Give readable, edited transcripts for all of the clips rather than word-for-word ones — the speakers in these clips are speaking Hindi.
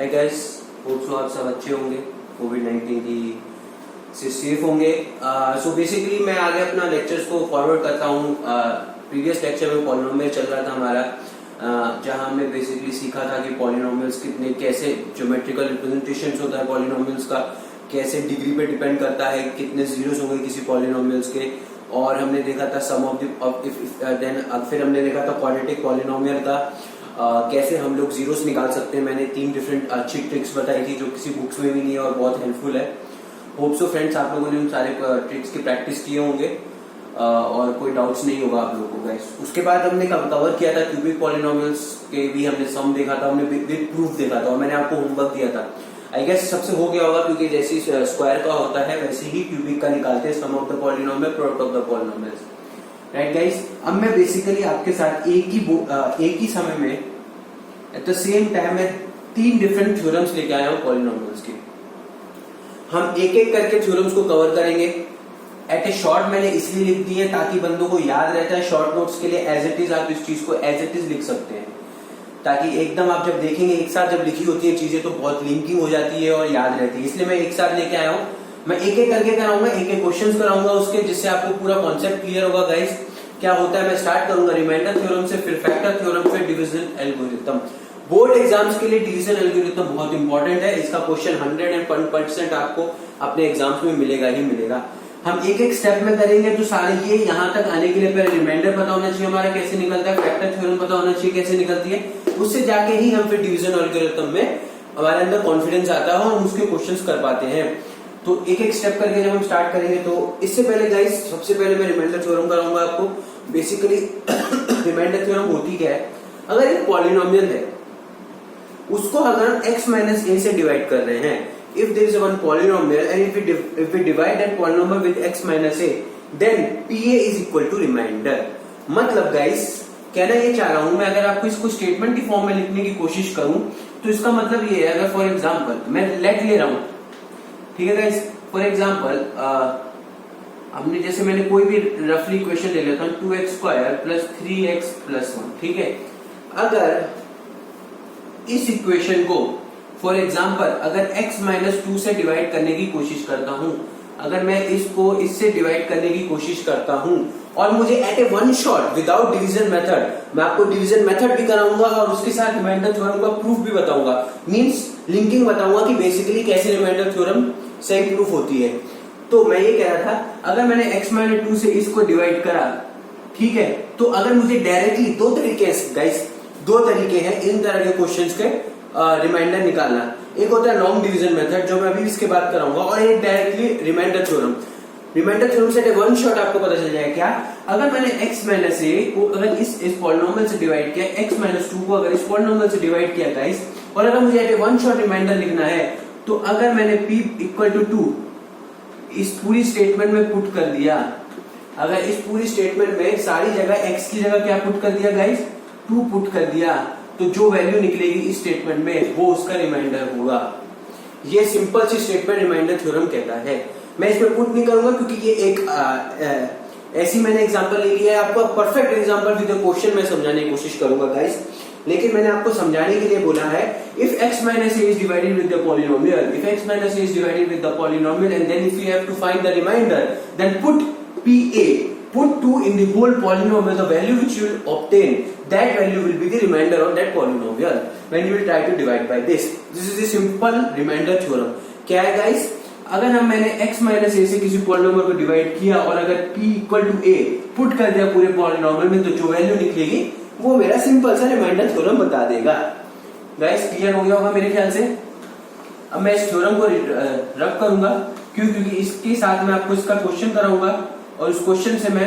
हाय गाइस, होप सो आप सब अच्छे होंगे, कोविड-19 की से सेफ होंगे। सो बेसिकली मैं आगे अपना लेक्चर्स को फॉरवर्ड करता हूँ। प्रीवियस लेक्चर में पॉलिनोमियल चल रहा था हमारा, जहां हमने बेसिकली सीखा था कि पॉलिनोमियल्स कितने कैसे ज्योमेट्रिकल रिप्रेजेंटेशन होता है पॉलिनोमियल्स का, कैसे डिग्री पे डिपेंड करता है, कितने जीरोस होंगे किसी पॉलिनोमियल्स के। और हमने देखा था सम ऑफ देन फिर हमने देखा था क्वाड्रेटिक पॉलिनोमियल का, कैसे हम लोग जीरोस निकाल सकते हैं। मैंने 3 डिफरेंट अच्छी ट्रिक्स बताई थी जो किसी बुक्स में भी नहीं है और बहुत हेल्पफुल है। होप सो फ्रेंड्स आप लोगों ने उन सारे ट्रिक्स की प्रैक्टिस किए होंगे और कोई डाउट्स नहीं होगा आप लोगों को गाइस। उसके बाद हमने कवर किया था क्यूबिक पॉलिनोमियल्स के भी, हमने सम देखा था, हमने विद प्रूफ देखा था और मैंने आपको होमवर्क दिया था। आई गेस सबसे हो गया होगा, क्योंकि जैसे स्क्वायर का होता है वैसे ही क्यूबिक का निकालते हैं, sum of the polynomial product of the polynomials, right guys. अब मैं बेसिकली आपके साथ एक ही समय में एट द सेम टाइम में 3 डिफरेंट थ्योरम्स लेके आया हूं पॉलिनोमियल्स के। हम एक एक करके थ्योरम्स को कवर करेंगे। एट ए शॉर्ट मैंने इसलिए लिख दी है ताकि बंदों को याद रहता है, शॉर्ट नोट्स के लिए एज इट इज आप इस चीज को एज इट इज लिख सकते हैं, ताकि एकदम आप जब देखेंगे एक साथ जब लिखी होती है चीजें तो बहुत लिंकिंग हो जाती है और याद रहती है। इसलिए मैं एक साथ लेके आया हूं। मैं एक एक करके कराऊंगा, एक एक क्वेश्चन कराऊंगा उसके, जिससे आपको पूरा कॉन्सेप्ट क्लियर होगा गाइस। क्या होता है, मैं स्टार्ट करूंगा रिमाइंडर थ्योरम से, फिर फैक्टर थ्योरम, फिर डिवीजन एल्गोरिथम। बोर्ड एग्जाम्स के लिए डिवीजन एल्गोरिथम बहुत इंपॉर्टेंट है। इसका क्वेश्चन 101% आपको अपने एग्जाम्स में मिलेगा ही मिलेगा। हम एक एक स्टेप में करेंगे तो सारे ये यहाँ तक आने के लिए पहले रिमाइंडर पता होना चाहिए हमारा कैसे निकलता है, फैक्टर थ्योरम पता होना चाहिए कैसे निकलती है, उससे जाके ही हम फिर डिवीजन एल्गोरिथम में हमारे अंदर कॉन्फिडेंस आता है और हम उसके क्वेश्चंस कर पाते हैं। तो एक एक स्टेप करके जब हम स्टार्ट करेंगे तो इससे पहले गाइस सबसे पहले मैं रिमाइंडर थ्योरम कराऊंगा आपको। बेसिकली रिमाइंडर थ्योरम होती क्या है, अगर एक पॉलिनोमियल है उसको अगर हम x माइनस a से डिवाइड कर रहे हैं, if there is one polynomial and if we divide that polynomial with x minus a, then PA is equal to remainder। मतलब गाइस कहना ये चाह रहा हूं मैं, अगर आपको इसको स्टेटमेंट की फॉर्म में लिखने की कोशिश करूं तो इसका मतलब ये है, अगर फॉर एग्जांपल मैं लेट ले रहा हूं, ठीक है गाइस, फॉर एग्जांपल हमने जैसे मैंने कोई भी रफली इक्वेशन ले लेता हूं 2x² प्लस 3x प्लस 1, ठीक है। अगर इस इक्वेशन को फॉर एग्जाम्पल अगर x माइनस 2 से डिवाइड करने की कोशिश करता हूं, अगर मैं इसको इससे डिवाइड करने की कोशिश करता हूं और मुझे at a one shot without division method, मैं आपको डिवीजन मेथड भी कराऊंगा और उसके साथ रिमाइंडर थ्योरम का प्रूफ भी बताऊंगा, मींस लिंकिंग बताऊंगा कि बेसिकली कैसे रिमाइंडर थ्योरम सही प्रूफ होती है। तो मैं ये कह रहा था, अगर मैंने x माइनस 2 से इसको डिवाइड करा, ठीक है, तो अगर मुझे डायरेक्टली दो तरीके हैं इन तरह के क्वेश्चंस के रिमाइंडर निकालना। एक होता है लॉन्ग डिवीजन मेथड जो मैं अभी इसके बाद कराऊंगा, और एक directly remainder theorem. Remainder theorem से वन शॉट आपको पता चल जाएगा क्या, अगर मैंने x माइनस a को अगर इस पॉलिनोमियल से डिवाइड किया, x माइनस 2 को अगर इस पॉलिनोमियल से डिवाइड किया गाइस, और अगर मुझे at a one shot reminder लिखना है, तो अगर मैंने p इक्वल टू 2 इस पूरी स्टेटमेंट में पुट कर दिया, अगर इस पूरी स्टेटमेंट में सारी जगह x की जगह क्या पुट कर दिया गाइस, 2 पुट कर दिया, तो जो वैल्यू निकलेगी इस स्टेटमेंट में वो उसका रिमाइंडर होगा। ये सिंपल सी स्टेटमेंट रिमाइंडर थ्योरम कहता है। मैं इसमें पुट नहीं करूंगा क्योंकि ये एक ऐसी मैंने एग्जांपल ले लिया है, आपको परफेक्ट एग्जांपल विद क्वेश्चन में समझाने की कोशिश करूंगा गाइस, लेकिन मैंने आपको समझाने के लिए बोला है, if x minus a is divided with the polynomial, if x minus a is divided with the polynomial and then if you have to find the remainder, then put PA, put 2 in the whole polynomial, the value which you will obtain, that value will be the remainder of that polynomial when you will try to divide by this. This is the simple remainder theorem। क्या है गाइस, अगर मैंने x माइनस a से किसी पॉलिनोमियल को डिवाइड किया और अगर p equal to a put कर दिया पूरे पॉलिनोमियल में, तो जो वैल्यू निकलेगी वो मेरा सिंपल सा रिमाइंडर थ्योरम बता देगा। गाइस क्लियर हो गया होगा मेरे ख्याल से। अब मैं इस थ्योरम को रब करूंगा, क्योंकि इसके साथ में आपको इसका क्वेश्चन कराऊंगा और उस क्वेश्चन से मैं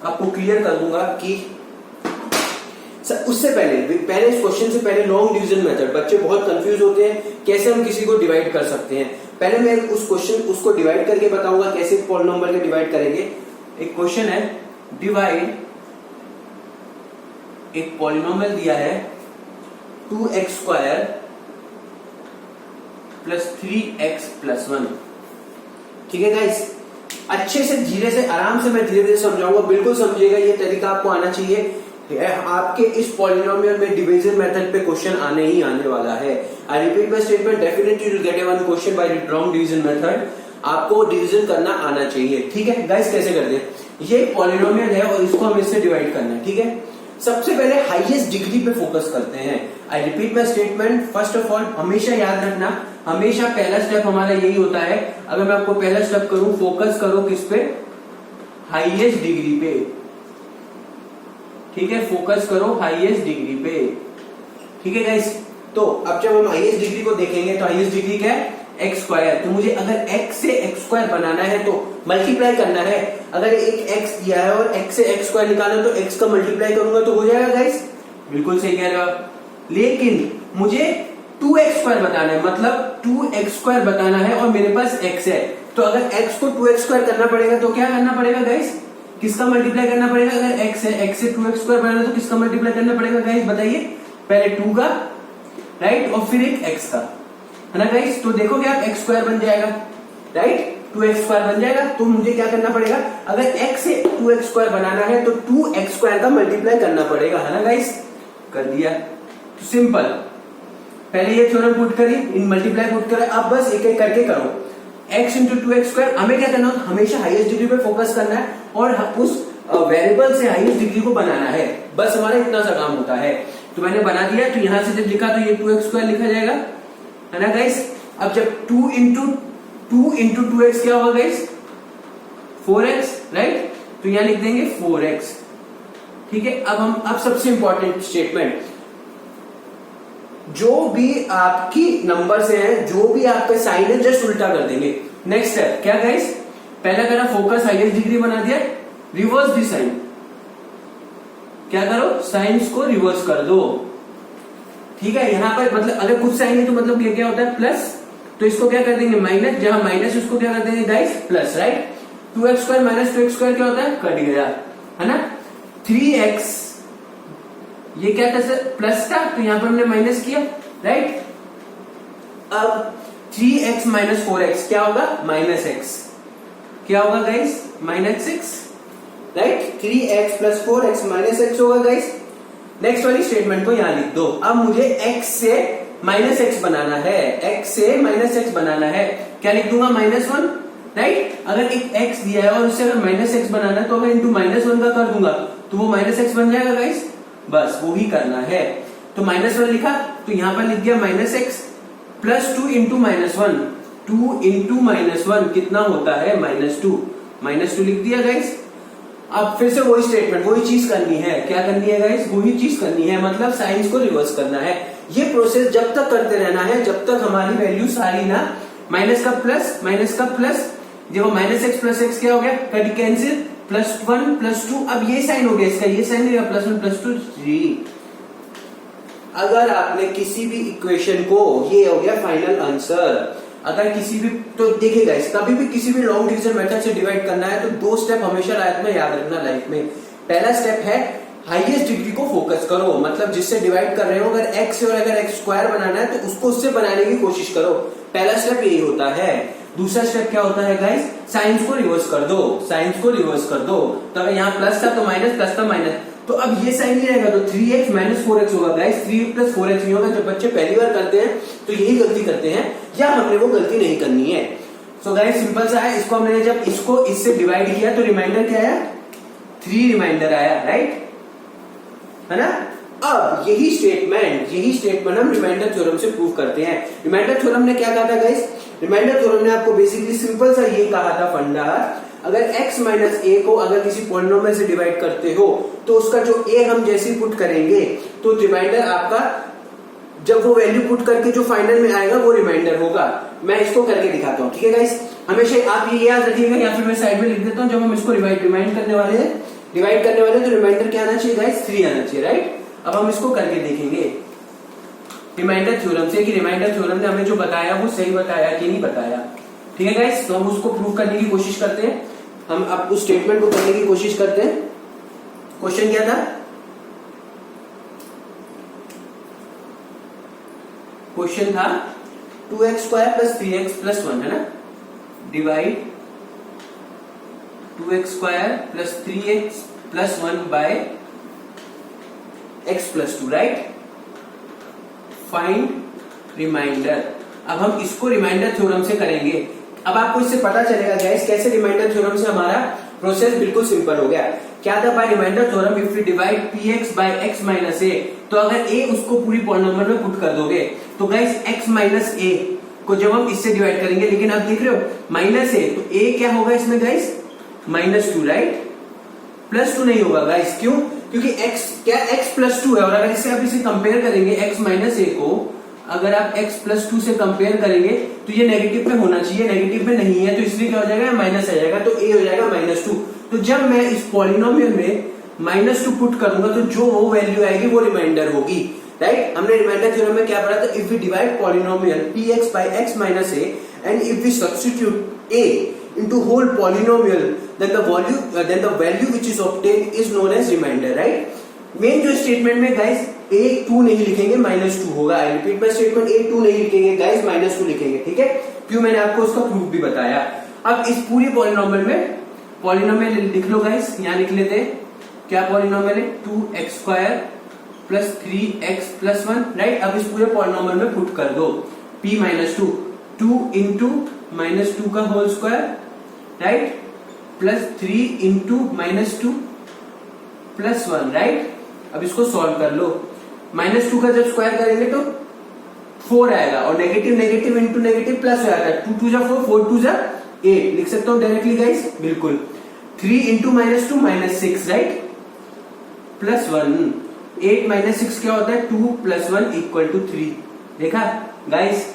आपको क्लियर कर दूंगा कि उससे पहले इस क्वेश्चन से पहले लॉन्ग डिवीजन मेथड, बच्चे बहुत कंफ्यूज होते हैं कैसे हम किसी को डिवाइड कर सकते हैं। पहले मैं उस क्वेश्चन उसको डिवाइड करके बताऊंगा कैसे पॉलिनोमियल के डिवाइड करेंगे। एक क्वेश्चन है, डिवाइड एक पॉलिनोमियल दिया है 2x² प्लस 3x प्लस 1, ठीक है गाइस। अच्छे से धीरे से आराम से मैं धीरे धीरे समझाऊंगा, बिल्कुल समझिएगा, ये तरीका आपको आना चाहिए आपके इस पॉलिनोमियल में डिवीजन मेथड पे क्वेश्चन आने ही आने वाला है। I repeat my statement, definitely you will get one question by wrong division method. आपको डिवीजन करना आना चाहिए, ठीक है गाइस। कैसे करते हैं, ये पॉलिनोमियल है और इसको हमें इससे डिवाइड करना है, ठीक है। सबसे पहले हाईएस्ट डिग्री पे फोकस करते हैं। I repeat my statement, first of all हमेशा याद रखना, हमेशा पहला स्टेप हमारा यही होता है। अगर मैं आपको पहला स्टेप करूं, फोकस करो किस पे, हाईएस्ट डिग्री पे, ठीक है। फोकस करो हाईएस्ट डिग्री पे, ठीक है गाइस। तो अब जब हम हाईएस्ट डिग्री को देखेंगे तो हाईएस्ट डिग्री क्या है, एक्स स्क्वायर। तो मुझे अगर एक्स से एक्स स्क्वायर बनाना है तो मल्टीप्लाई करना है। अगर एक एक्स दिया है और एक्स से एक्स स्क्वायर निकालना तो एक्स का मल्टीप्लाई करूंगा तो हो जाएगा गाइस, बिल्कुल सही कह रहे हो आप। लेकिन मुझे 2x स्क्वायर बताना है, मतलब 2x स्क्वायर बताना है और मेरे पास x है। तो अगर x को 2x स्क्वायर करना पड़ेगा तो क्या करना पड़ेगा गाइस, किसका मल्टीप्लाई करना पड़ेगा। अगर x है, x से 2x स्क्वायर बनाना तो किसका मल्टीप्लाई करना पड़ेगा गाइस, बताइए। पहले 2 का, राइट, और फिर एक x का, है ना गाइस। तो देखोगे आप x स्क्वायर बन जाएगा, राइट, 2x स्क्वायर बन जाएगा। तो मुझे क्या करना पड़ेगा, अगर x से 2x स्क्वायर बनाना है तो 2x स्क्वायर का मल्टीप्लाई करना पड़ेगा, है ना गाइस। कर दिया, तो सिंपल। पहले ये थ्योरम पुट करी, इन मल्टीप्लाई पुट करा, अब बस एक एक करके करो। x इंटू 2x स्क्वायर, हमें क्या करना है, हमेशा हाईएस्ट डिग्री पे फोकस करना है और उस वेरिएबल से हाईएस्ट डिग्री को बनाना है, बस हमारा इतना सा काम होता है। तो मैंने बना दिया, तो यहां से जब लिखा तो ये 2x स्क्वायर लिखा जाएगा, है ना गाइस। अब जब 2 इंटू 2x क्या होगा गाइस, 4x, राइट। तो यहां लिख देंगे 4x, ठीक है। अब सबसे इंपॉर्टेंट स्टेटमेंट, जो भी आपकी नंबर से है, जो भी आपका साइन है, जस्ट उल्टा कर देंगे। नेक्स्ट स्टेप क्या गाइस, पहला करा फोकस हाईएस्ट डिग्री बना दिया, रिवर्स दी साइन। क्या करो, साइंस को रिवर्स कर दो, ठीक है। यहां पर मतलब अगर कुछ साइन है तो मतलब ये क्या होता है, प्लस। तो इसको क्या कर देंगे, माइनस। जहां माइनस उसको क्या कर देंगे guys, plus, right. 2x square minus 2x square क्या होता है, कट गया, है ना। 3x, ये क्या था, प्लस था, तो यहां पर हमने माइनस किया, राइट। अब 3x माइनस 4x क्या होगा, माइनस x, क्या होगा guys, minus 6, right. 3x plus 4x minus x होगा गाइस। नेक्स्ट वाली स्टेटमेंट को यहां लिख दो। अब मुझे x से माइनस x बनाना है, x से माइनस x बनाना है, क्या लिख दूंगा, -1, राइट। अगर एक x दिया है और उससे अगर माइनस x बनाना है तो अगर इंटू -1 का कर दूंगा तो वो -x बन जाएगा गाइस, बस वो ही करना है। तो -1 लिखा, तो यहां पर लिख दिया -x प्लस 2 इंटू -1, 2 इंटू -1 कितना होता है, -2 लिख दिया गाइस। अब फिर से वही स्टेटमेंट, वही चीज करनी है, क्या करनी है गाइस, वही चीज करनी है, मतलब साइंस को रिवर्स करना है। ये प्रोसेस जब तक करते रहना है जब तक हमारी वैल्यू सारी ना माइनस का प्लस, देखो -x प्लस x क्या हो गया, कट कैंसिल, +1 +2। अब ये साइन हो गया इसका, ये साइन नहीं, +1 +2 3। अगर आपने किसी भी इक्वेशन को, ये हो गया फाइनल आंसर। अगर किसी भी, तो देखिए गाइस, कभी भी किसी भी लॉन्ग डिवीजन मेथड से डिवाइड करना है तो 2 स्टेप हमेशा लाइफ में याद रखना। लाइफ में पहला स्टेप है हाईएस्ट डिग्री को फोकस करो, मतलब जिससे डिवाइड कर रहे हो, अगर x और अगर x स्क्वायर बनाना है तो उसको उससे बनाने की कोशिश करो। पहला स्टेप यही होता है। दूसरा स्टेप क्या होता है गाइस, साइंस को रिवर्स कर दो, तो अगर यहाँ प्लस था तो माइनस, प्लस था माइनस, तो अब ये साइन नहीं रहेगा, तो 3x माइनस 4x होगा गाइस। 3 प्लस 4x नहीं होगा। जब बच्चे पहली बार करते हैं तो यही गलती करते हैं, या हमने वो गलती नहीं करनी है। सो गाइस सिंपल सा है, इसको हमने जब इसको इससे डिवाइड किया तो रिमाइंडर क्या आया, 3 रिमाइंडर आया, राइट, है ना। अब यही स्टेटमेंट हम रिमाइंडर थ्योरम से प्रूव करते हैं। रिमाइंडर थ्योरम ने क्या कहा था गाइस, रिमाइंडर थ्योरम ने आपको बेसिकली सिंपल सा ये कहा था फंडा, अगर x माइनस a को अगर किसी पॉलिनोमियल से डिवाइड करते हो तो उसका जो a हम जैसे ही पुट करेंगे तो रिमाइंडर आपका, जब वो वैल्यू पुट करके जो फाइनल में आएगा वो रिमाइंडर होगा। मैं इसको करके दिखाता हूँ, ठीक है गाइस। हमेशा आप ये याद रखिएगा, या फिर मैं साइड में लिख देता हूँ। जब हम इसको डिवाइड करने वाले हैं तो रिमाइंडर क्या आना चाहिए गाइस, 3 आना चाहिए, राइट। अब हम इसको करके देखेंगे रिमाइंडर थ्योरम से कि रिमाइंडर थ्योरम ने हमें जो बताया वो सही बताया कि नहीं बताया, ठीक है गाइस। तो हम उसको प्रूव करने की कोशिश करते हैं, हम अब उस स्टेटमेंट को करने की कोशिश करते हैं। क्वेश्चन क्या था, क्वेश्चन था 2x square plus 3x plus 1, है ना, divide 2x square plus 3x plus 1 by x plus 2, right. Find remainder. अब हम इसको रिमाइंडर थ्योरम से करेंगे। अब आपको इससे पता चलेगा गाइस कैसे रिमाइंडर थ्योरम से हमारा प्रोसेस बिल्कुल सिंपल हो गया। क्या था by remainder theorem, if you divide px by x minus a, तो अगर a उसको पूरी पॉलिनॉमियल में पुट कर दोगे तो गाइस x माइनस a को जब हम इससे डिवाइड करेंगे, लेकिन आप देख रहे हो माइनस a, तो a क्या होगा इसमें गाइस -2, राइट। +2 नहीं होगा गाइस, क्यों? क्योंकि x क्या x +2 है, और अगर इससे आप इसे कंपेयर करेंगे x माइनस a को, अगर आप x +2 से कंपेयर करेंगे तो ये नेगेटिव में होना चाहिए, नेगेटिव में नहीं है, तो इसलिए क्या हो जाएगा, माइनस आ जाएगा, तो a हो जाएगा -2। तो जब मैं इस पॉलिनोमियल में -2 पुट करूंगा तो जो वो वैल्यू आएगी वो रिमाइंडर होगी, राइट। हमने रिमाइंडर थ्योरम में क्या पढ़ा था, if we divide polynomial px by x minus a and if we substitute a into whole polynomial then the value which is obtained is known as remainder, right। Main जो स्टेटमेंट में गाइस a2 नहीं लिखेंगे, -2 होगा। I repeat my statement, a2 नहीं लिखेंगे गाइस, -2 लिखेंगे, ठीक है। क्यों, मैंने आपको उसका प्रूफ भी बताया। अब इस पूरी पॉलिनोमियल में पॉलिनोमियल लिख लो गाइस, यहां लिख लेते हैं। क्या पॉलिनोमियल है, 2x² plus 3x plus 1, right. अब इस पूरे पॉलिनोमियल में पुट कर दो p -2, 2 इंटू -2 का whole square, right, plus 3 into -2 plus 1, right. अब इसको सॉल्व कर लो। -2 का जब स्क्वायर करेंगे तो 4 आएगा, और negative negative into negative plus हो जाता है, 2 2 जा 4, 4 2 जा 8, लिख सकता हूं डायरेक्टली गाइस, बिल्कुल। 3 इंटू -2 -6, राइट, प्लस 1, 8 -6 क्या होता है, 2 प्लस 1 इक्वल टू 3। देखा गाइस,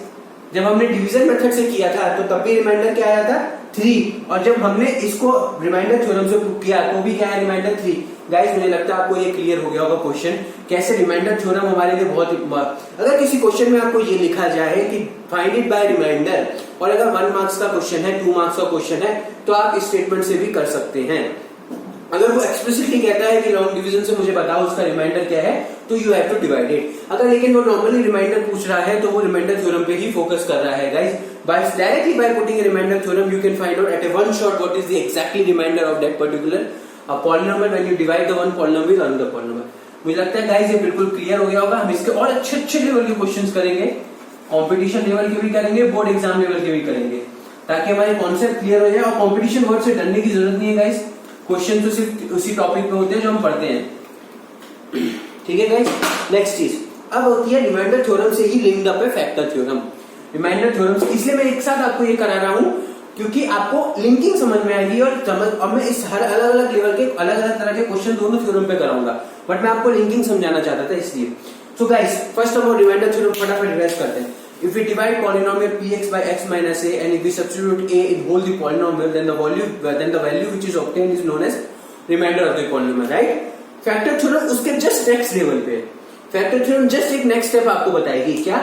जब हमने डिवीजन मेथड से किया था तो तब भी रिमाइंडर क्या आया था, 3, और जब हमने इसको रिमाइंडर थ्योरम से प्रूव किया तो भी क्या है, रिमाइंडर 3। गाइस मुझे लगता है आपको ये क्लियर हो गया होगा क्वेश्चन, कैसे रिमाइंडर थ्योरम हमारे लिए बहुत। अगर किसी क्वेश्चन में आपको ये लिखा जाए कि फाइंड इट बाय रिमाइंडर, और अगर 1 मार्क्स का क्वेश्चन है, 2 मार्क्स का क्वेश्चन है, तो आप इस स्टेटमेंट से भी कर सकते हैं। अगर वो एक्सप्लिसिटली कहता है कि लॉन्ग डिवीजन से मुझे बताओ उसका रिमाइंडर क्या है, तो you have to divide it. अगर लेकिन वो नॉर्मली रिमाइंडर पूछ रहा है तो वो रिमाइंडर थ्योरम पे ही फोकस कर रहा है guys. Directly by putting a remainder theorem, you can find out at a one shot what is the exactly remainder of that particular polynomial when you divide the one polynomial with another polynomial। मुझे लगता है गाइस ये बिल्कुल क्लियर हो गया होगा। हम इसके और अच्छे लेवल के क्वेश्चंस करेंगे, कंपटीशन लेवल के भी करेंगे, बोर्ड एग्जाम लेवल के भी करेंगे, ताकि हमारे कॉन्सेप्ट क्लियर हो जाए। और कंपटीशन वर्ड से डरने की जरूरत नहीं है गाइस, क्वेश्चन तो सिर्फ उसी टॉपिक पे होते हैं जो हम पढ़ते हैं, ठीक है गाइस। नेक्स्ट चीज अब होती है रिमाइंडर थ्योरम से ही लिंक्ड अप है फैक्टर थ्योरम। रिमाइंडर थ्योरम से इसलिए मैं एक साथ आपको ये करा रहा हूं क्योंकि आपको लिंकिंग समझ में आएगी, और मैं इस हर अलग अलग लेवल के अलग अलग तरह के क्वेश्चन दोनों थ्योरम पे कराऊंगा, बट मैं आपको लिंकिंग समझाना चाहता था इसलिए। So guys first of all remainder theorem फटाफट रिवाइज करते हैं। If we divide polynomial px by x minus a and if we substitute a in whole the polynomial, then the value which is obtained is known as remainder of the polynomial, right? Factor theorem उसके जस्ट नेक्स्ट लेवल पे, फैक्टर थ्योरम जस्ट एक नेक्स्ट स्टेप आपको बताएगी। क्या?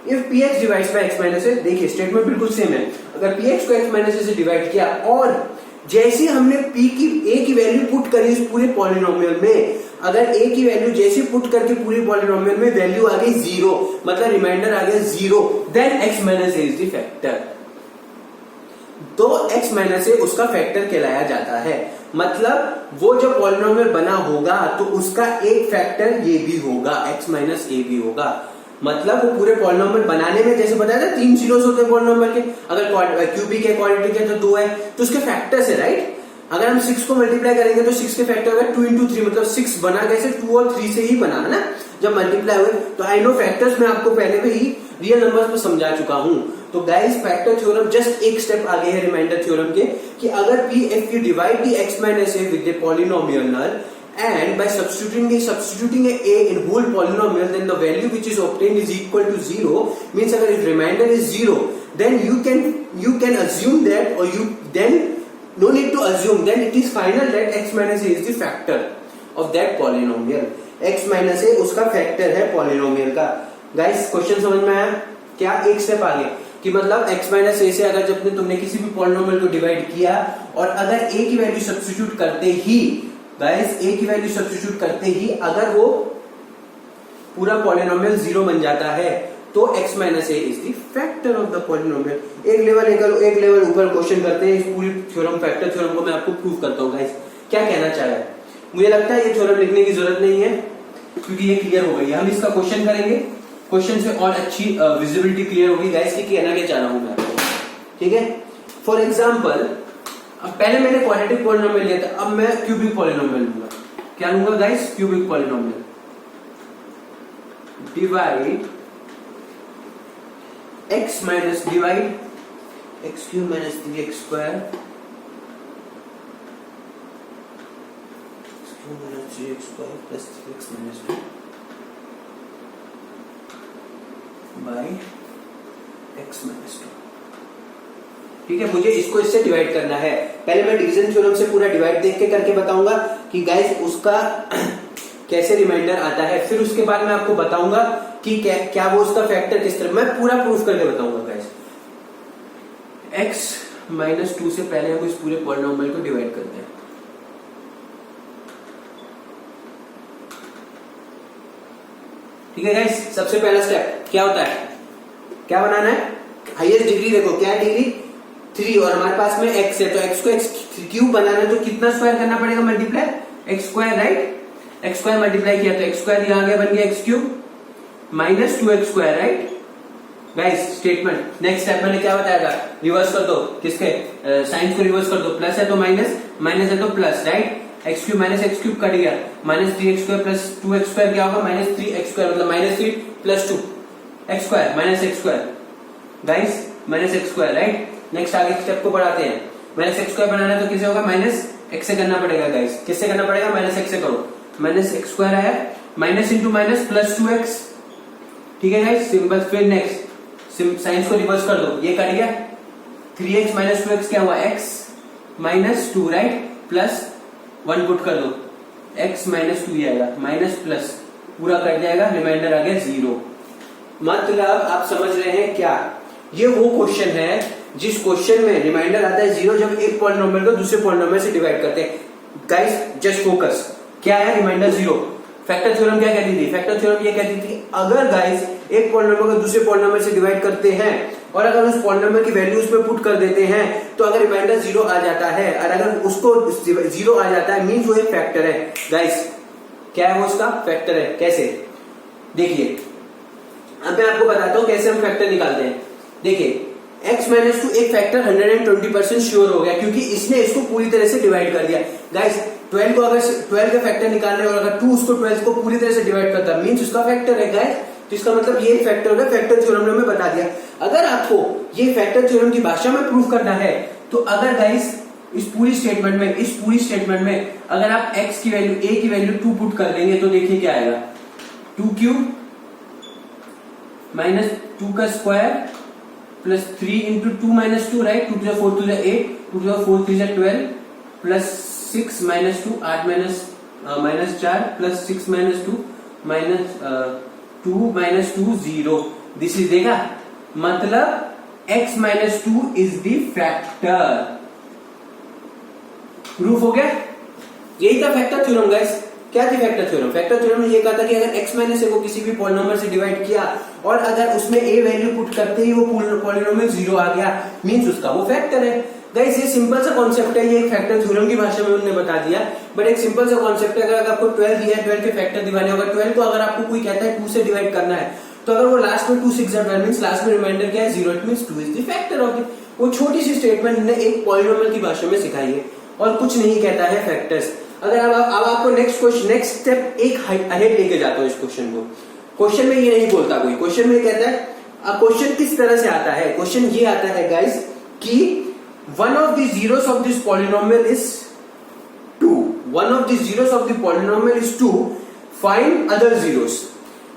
If px divides bye x minus a, देखिए स्टेटमेंट बिल्कुल सेम है। अगर px को x माइनस a से डिवाइड किया और जैसे हमने a की वैल्यू पुट करी इस पूरे पॉलिनोमियल में, अगर a की वैल्यू जैसे पुट करके पूरी पॉलिनोमियल में वैल्यू आ गई 0, मतलब रिमाइंडर आ गया 0, then x minus a is the factor. तो x माइनस a उसका फैक्टर कहलाया जाता है। मतलब वो जो पॉलिनोमियल बना होगा तो उसका एक फैक्टर ये भी होगा, x माइनस a भी होगा। मतलब वो पूरे पॉलिनोमियल बनाने में जैसे बताया था 3 जीरोस होते हैं पॉलिनोमियल के, अगर क्यूबिक है क्वाड्रेटिक है तो 2 है, तो उसके फैक्टर्स है, राइट। अगर हम 6 को मल्टीप्लाई करेंगे तो 6 के फैक्टर होगा 2 into 3, मतलब 6 बना कैसे, 2 और 3 से ही बना है ना जब मल्टीप्लाई हुए। तो आई नो फैक्टर्स मैं आपको पहले पे ही रियल नंबर्स में समझा चुका हूं। तो गाइस फैक्टर थ्योरम जस्ट एक स्टेप आगे है रिमाइंडर थ्योरम के, कि अगर if you divide the x minus a with the polynomial and by substituting a in whole polynomial, then the value which is obtained is equal to 0, means अगर if remainder is 0, then you can assume that, or you then no need to assume, then it is final that x minus a is the factor of that polynomial। x minus a उसका फैक्टर है पॉलिनोमियल का। गाइस क्वेश्चन समझ में आया क्या? एक स्टेप आगे कि मतलब x माइनस a से अगर जब तुमने किसी भी पॉलिनोमियल को डिवाइड किया और अगर a की वैल्यू सब्स्टिट्यूट करते ही, गाइस a की वैल्यू सब्स्टिट्यूट करते ही अगर वो पूरा पॉलिनोमियल 0 बन जाता है तो x minus a is the factor of the polynomial. एक लेवल ऊपर क्वेश्चन करते हैं, इस पूरी थ्योरम फैक्टर थ्योरम को मैं आपको प्रूव करता हूँ। गाइस क्या कहना चाह रहा है? मुझे लगता है ये थ्योरम लिखने की जरूरत नहीं है, क्योंकि ये क्लियर हो गई है। हम इसका क्वेश्चन करेंगे, क्वेश्चन से और अच्छी विजिबिलिटी क्लियर होगी गाइस कि कहना क्या चाह रहा हूं मैं आपको, ठीक है। फॉर एग्जाम्पल, अब पहले मैंने क्वाड्रेटिक पॉलिनोमियल लिया था, अब मैं क्यूबिक पॉलिनोमियल लूंगा। क्या लूंगा guys? Cubic polynomial. Divide x minus divide x cube minus 3x square minus 3x square plus 3x minus 2 by x minus 2। ठीक है, मुझे इसको इससे डिवाइड करना है। पहले मैं डिवीजन थ्योरम से पूरा डिवाइड देख के करके बताऊंगा कि गाइस उसका कैसे रिमाइंडर आता है, फिर उसके बाद मैं आपको बताऊंगा कि क्या वो उसका फैक्टर किस तरह, मैं पूरा प्रूफ करके बताऊंगा गाइस। x माइनस 2 से पहले हम इस पूरे पॉलिनोमियल को डिवाइड करते हैं। ठीक है गाइस, सबसे पहला स्टेप क्या होता है, क्या बनाना है? हाईएस्ट डिग्री देखो, क्या डिग्री 3 और हमारे पास में x है, तो x को x क्यूब बनाना है तो कितना स्क्वायर करना पड़ेगा? Multiply x square, right? x square multiply किया तो x स्क्वायर यहां आ गया, बन गया x cube minus 2x square, right guys? Statement next step मैंने क्या बताया था? रिवर्स कर दो, किसके साइंस को रिवर्स कर दो, प्लस है तो माइनस, माइनस है तो plus, right? X cube minus X cube cut गया, minus 3x square plus 2x square क्या होगा? माइनस 3x स्क्वायर, मतलब minus 3 plus 2 x square minus x square, guys minus x square, right? Next आगे स्टेप को बढ़ाते हैं। माइनस x स्क्वायर बनाना है तो किसे होगा? माइनस x से करना पड़ेगा गाइस। किससे करना पड़ेगा? माइनस x से करो। माइनस x स्क्वायर आया, minus into minus plus 2x, ठीक है गाइस? सिंपल। फिर नेक्स्ट साइंस को रिवर्स कर दो, ये कट गया, 3x माइनस 2x क्या हुआ? x minus 2, right? Plus 1 put कर दो, x माइनस 2 आएगा, माइनस प्लस पूरा कट जाएगा, रिमाइंडर आ गया 0। मतलब आप समझ रहे हैं क्या? ये वो क्वेश्चन है जिस क्वेश्चन में रिमाइंडर आता है 0 जब एक पॉलिनोमियल को दूसरे पॉलिनोमियल से डिवाइड करते हैं। गाइस जस्ट फोकस, क्या है रिमाइंडर 0? फैक्टर थ्योरम क्या कहती थी? फैक्टर थ्योरम ये कहती थी अगर गाइस एक पॉलिनोमियल को दूसरे पॉलिनोमियल से डिवाइड करते हैं और अगर उस पॉलिनोमियल की वैल्यू उसमें पुट कर देते हैं तो अगर रिमाइंडर 0 आ जाता है और अगर उसको 0 आ जाता है मींस वो एक फैक्टर है। गाइस क्या है वो? उसका फैक्टर है। कैसे? देखिए, अब मैं आपको बताता हूं कैसे हम फैक्टर निकालते हैं। देखिए, x माइनस 2 एक फैक्टर 120% श्योर हो गया क्योंकि इसने इसको पूरी तरह से डिवाइड कर दिया। गाइस 12 को अगर 12 का फैक्टर निकालने और अगर 2 उसको 12 को पूरी तरह से डिवाइड करता है मींस उसका फैक्टर है गाइस। तो इसका मतलब ये फैक्टर होगा। फैक्टर थ्योरम ने हमें बता दिया। अगर आपको ये फैक्टर थ्योरम की भाषा में प्रूफ करना है तो अगर गाइस इस पूरी स्टेटमेंट में अगर आप x की वैल्यू a की वैल्यू 2 पुट कर देंगे तो देखिए क्या आएगा, 2 क्यूब माइनस 2 का square plus 3 into 2 minus 2, right? 2 4 2 8, 2 4 3 12 plus 6 minus 2 8 minus 4 plus 6 minus 2 minus 2 minus 2 0। This is देगा, मतलब x minus 2 is the factor. Proof हो गया। यही था फैक्टर थ्योरम गाइस। क्या थी फैक्टर थ्योरम? फैक्टर थ्योरम ने ये कहा था कि अगर x माइनस a को किसी भी पॉलिनोमियल से डिवाइड किया और अगर उसमें a वैल्यू पुट करते ही वो पॉलिनोमियल 0 आ गया मींस उसका वो फैक्टर है। गाइस ये सिंपल सा कॉन्सेप्ट है, ये एक फैक्टर थ्योरम की भाषा में उन्होंने बता दिया, बट एक सिंपल सा कॉन्सेप्ट है। अगर आपको 12 दिया है, 12 के फैक्टर दिवाने होगा, 12 को अगर आपको कोई कहता है 2 से डिवाइड करना है तो अगर वो लास्ट में 2 6 12 मींस लास्ट में रिमाइंडर क्या है? 0। It means 2 is the factor of it. वो छोटी सी स्टेटमेंट ने एक पॉलिनोमियल की भाषा में सिखाई है और कुछ नहीं कहता है फैक्टर्स। अगर अब आपको नेक्स्ट स्टेप एक अहेड लेके जाता हूं इस क्वेश्चन को। क्वेश्चन में ये नहीं बोलता कोई, क्वेश्चन में कहता है, अब क्वेश्चन किस तरह से आता है? क्वेश्चन ये आता है गाइस कि one of the zeros of this polynomial is 2. One of the zeros of the polynomial is 2. Find other zeros.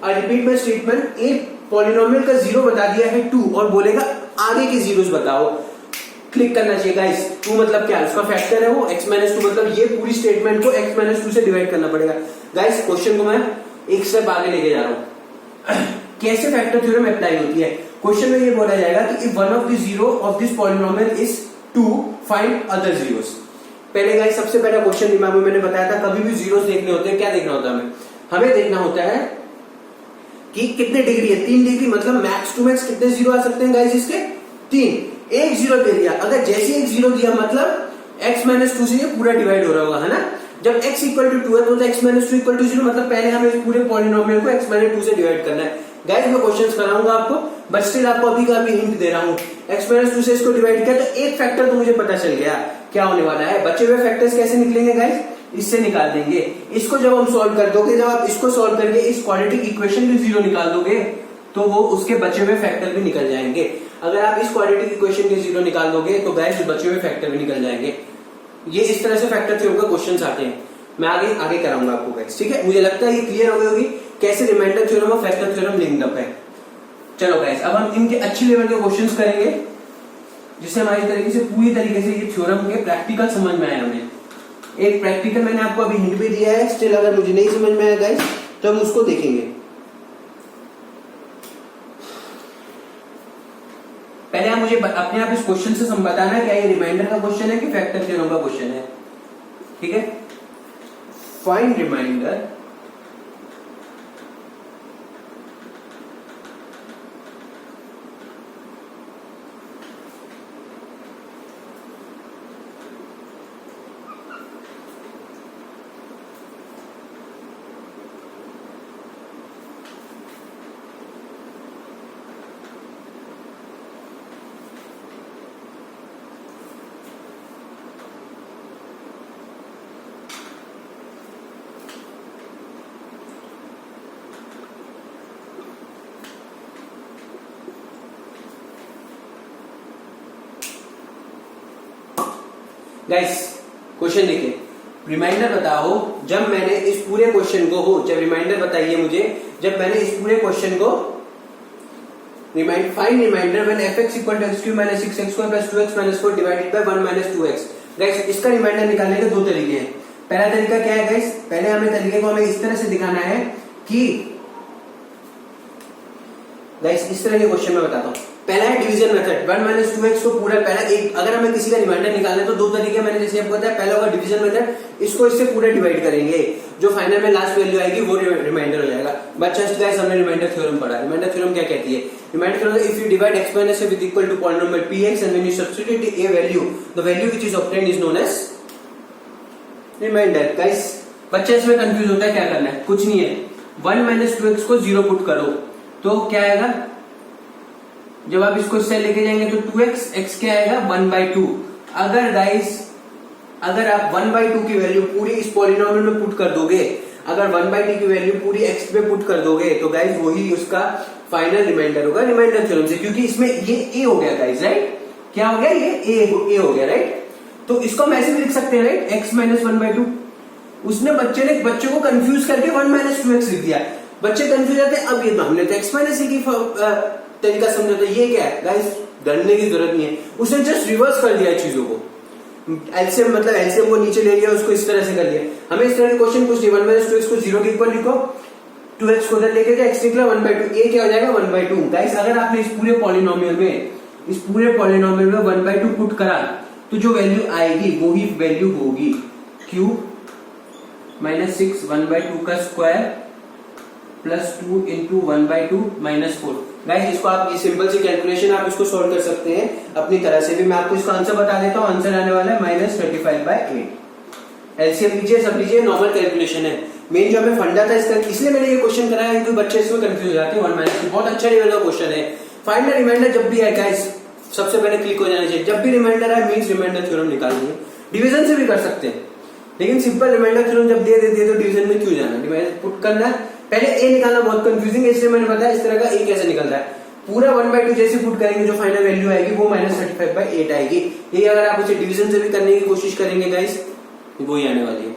I repeat my statement. एक पॉलिनोमियल का जीरो बता दिया है 2 और बोलेगा आगे के जीरोस बताओ। क्लिक करना चाहिए गाइस। 2 मतलब क्या? उसका फैक्टर है वो x माइनस 2, मतलब ये पूरी स्टेटमेंट को x माइनस 2 से डिवाइड करना पड़ेगा। गाइस क्वेश्चन को मैं एक स्टेप आगे लेके जा रहा हूं। कैसे फैक्टर थ्योरम अप्लाई होती है? क्वेश्चन में ये बोला जाएगा कि if one of the zero of this polynomial is 2, find other zeros। पहले गाइस सबसे पहला क्वेश्चन दिमाग में मैंने बताया था, कभी भी जीरोस देखने होते हैं क्या देखना होता है हमें देखना होता है कि कितने डिग्री है। 3 डिग्री, मतलब मैक्स टू मैक्स कितने जीरो आ सकते हैं गाइस इसके? 3। एक जीरो दे दिया, अगर जैसे एक जीरो दिया मतलब x माइनस 2 से ये पूरा डिवाइड हो रहा होगा, है ना? जब x इक्वल टू 2 है तो x माइनस 2 इक्वल टू 0, मतलब पहले हमें इस पूरे पॉलिनोमियल को x माइनस 2 से डिवाइड करना है। गाइस मैं क्वेश्चंस कराऊंगा आपको, बट स्टिल आपको अभी का अभी हिंट दे रहा हूँ। x माइनस 2 से इसको डिवाइड किया तो एक फैक्टर तो मुझे पता चल गया क्या होने वाला है। बचे हुए फैक्टर्स कैसे निकलेंगे गाइस, इससे निकाल देंगे। इसको जब हम सॉल्व कर दोगे, जब आप इसको सॉल्व करके इस क्वाड्रेटिक इक्वेशन की 0 निकाल दोगे तो वो उसके बचे हुए फैक्टर भी निकल जाएंगे। अगर आप इस क्वाड्रेटिक इक्वेशन के 0 निकाल दोगे तो गाइस बचे हुए फैक्टर भी निकल जाएंगे। ये इस तरह से फैक्टर थ्योरम का क्वेश्चंस आते हैं। मैं आगे कराऊंगा आपको गाइस, ठीक है। मुझे लगता है ये क्लियर हो गई होगी कैसे रिमाइंडर थ्योरम और फैक्टर थ्योरम लिंक्ड अप है। चलो गाइस अब हम इनके अच्छी लेवल के क्वेश्चंस करेंगे, जिससे हमारी तरीके से पूरी तरीके से ये थ्योरम के प्रैक्टिकल समझ में आए हमें। एक प्रैक्टिकल मैंने आपको अभी हिंट भी दिया है, स्टिल अगर मुझे नहीं समझ में आया गाइस तो हम उसको देखेंगे। पहले आप मुझे अपने आप इस क्वेश्चन से बताना क्या ये रिमाइंडर का क्वेश्चन है कि फैक्टर थ्योरम का क्वेश्चन है, ठीक है। फाइंड रिमाइंडर गाइस क्वेश्चन देखिए, रिमाइंडर बताओ जब मैंने इस पूरे क्वेश्चन को जब रिमाइंडर बताइए मुझे, जब मैंने इस पूरे क्वेश्चन को find remainder when fx equal to x3 minus 6x square plus 2x minus 4 divided by 1 minus 2x। Guys इसका रिमाइंडर निकालने के दो तरीके हैं। पहला तरीका क्या है गाइस, पहले हमें तरीके को हमें इस तरह से दिखाना है कि गाइस इस तरह के क्वेश्चन में बताता हूँ। पहला है डिवीजन मेथड, 1 माइनस 2x को पूरा पहला एक, अगर हमें किसी का रिमाइंडर निकालना है तो दो तरीके मैंने जैसे आपको बताया। पहला होगा डिवीजन मेथड, इसको इससे पूरा डिवाइड करेंगे, जो फाइनल में लास्ट वैल्यू आएगी वो रिमाइंडर हो जाएगा। बट जस्ट गाइस हमने रिमाइंडर थ्योरम पढ़ा। रिमाइंडर थ्योरम क्या कहती है, remainder theorem if you divide x minus a with equal to polynomial px and when you substitute a value, the value which is obtained is known as remainder. Guys बच्चे इसमें कंफ्यूज होता है, क्या करना है, कुछ नहीं है। 1 माइनस 2x को 0 पुट करो तो क्या आएगा, जब आप इसको इससे लेके जाएंगे तो 2x, x क्या आएगा 1/2। अगर गाइस अगर आप 1/2 की वैल्यू पूरी इस पॉलिनोमियल में पुट कर दोगे, अगर 1/2 की वैल्यू पूरी x पे पुट कर दोगे तो गाइस वही उसका फाइनल रिमाइंडर होगा रिमाइंडर थ्योरम से, क्योंकि इसमें ये a हो गया गाइस, राइट। क्या हो गया, ये a हो गया, राइट। तो इसको हम ऐसे भी लिख सकते हैं, राइट, x माइनस 1/2। उसने बच्चे को कंफ्यूज करके 1 माइनस 2x लिख दिया। बच्चे कंफ्यूज होते हैं, अब ये हमने तो x माइनस a की तरीका समझा, तो ये क्या है गाइस, डरने की जरूरत नहीं है। उसने जस्ट रिवर्स कर दिया चीजों को, एलसीएम मतलब एलसीएम को नीचे ले लिया, उसको इस तरह से कर लिया। हमें इस तरह के क्वेश्चन पूछ लिया, 1 माइनस 2x को 0 के इक्वल लिखो, 2x को उधर लेके जाए, x निकला 1/2, a क्या हो जाएगा 1/2। गाइस अगर आपने इस पूरे पॉलिनोमियल में 1/2 पुट करा तो जो वैल्यू आएगी वो ही वैल्यू होगी क्यूब माइनस 6 1/2 का square plus 2 into 1/2 minus 4। Guys इसको आप सिंपल सी कैलकुलेशन आप इसको सॉल्व कर सकते हैं अपनी तरह से भी। मैं आपको इसका आंसर बता देता हूँ, आंसर आने वाला है -35/8। एलसीएम लीजिए, सब लीजिए, नॉर्मल कैलकुलेशन है। मेन जो हमें फंडा था इसका, इसलिए मैंने ये क्वेश्चन कराया क्योंकि बच्चे इसमें कंफ्यूज हो जाते हैं। 1 माइनस बहुत अच्छा लेवल का क्वेश्चन है। फाइंड द रिमाइंडर जब भी आए गाइस सबसे पहले क्लिक हो जाना चाहिए, जब भी रिमाइंडर आए मींस रिमाइंडर थ्योरम निकालनी है। डिवीजन से भी कर सकते हैं, लेकिन सिंपल रिमाइंडर थ्योरम जब दे देती है तो डिवीजन में क्यों जाना, डिवाइड पुट करना है। पहले ए निकालना बहुत कंफ्यूजिंग है, इसलिए मैंने बताया इस तरह का ए कैसे निकलता है। पूरा 1/2 जैसे पुट करेंगे जो फाइनल वैल्यू आएगी वो -35/8 आएगी। ये अगर आप उसे डिवीजन से भी करने की कोशिश करेंगे गाइस वो ही आने वाली है।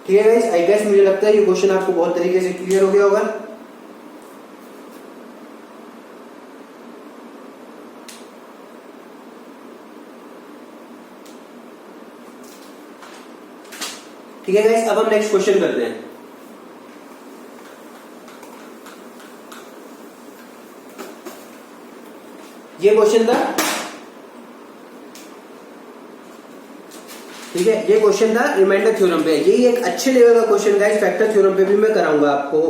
ठीक है गाइस, आई गेस मुझे लगता है ये क्वेश्चन आपको बहुत तरीके से क्लियर हो गया होगा। ठीक है गाइस, अब हम नेक्स्ट क्वेश्चन करते हैं। ये क्वेश्चन था, ठीक है, ये क्वेश्चन था रिमाइंडर थ्योरम पे। यही एक अच्छे लेवल का क्वेश्चन गाइस, फैक्टर थ्योरम पे भी मैं कराऊंगा आपको।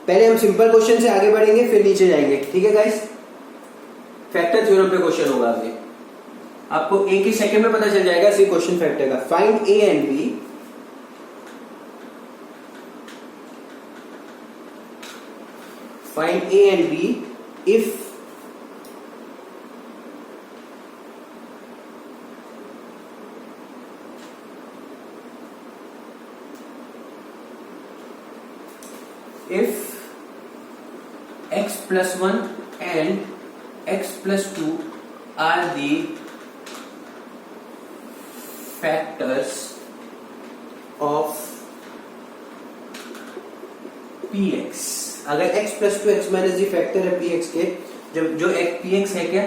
पहले हम सिंपल क्वेश्चन से आगे बढ़ेंगे फिर नीचे जाएंगे। ठीक है गाइस, फैक्टर थ्योरम पे क्वेश्चन होगा आगे, आपको एक ही सेकंड में पता चल जाएगा इसी क्वेश्चन फैक्टर का। Find A and B find A and B if x plus 1 and x plus 2 are the factors of px। अगर x plus 2 x minus the factor है px के, जब जो px है क्या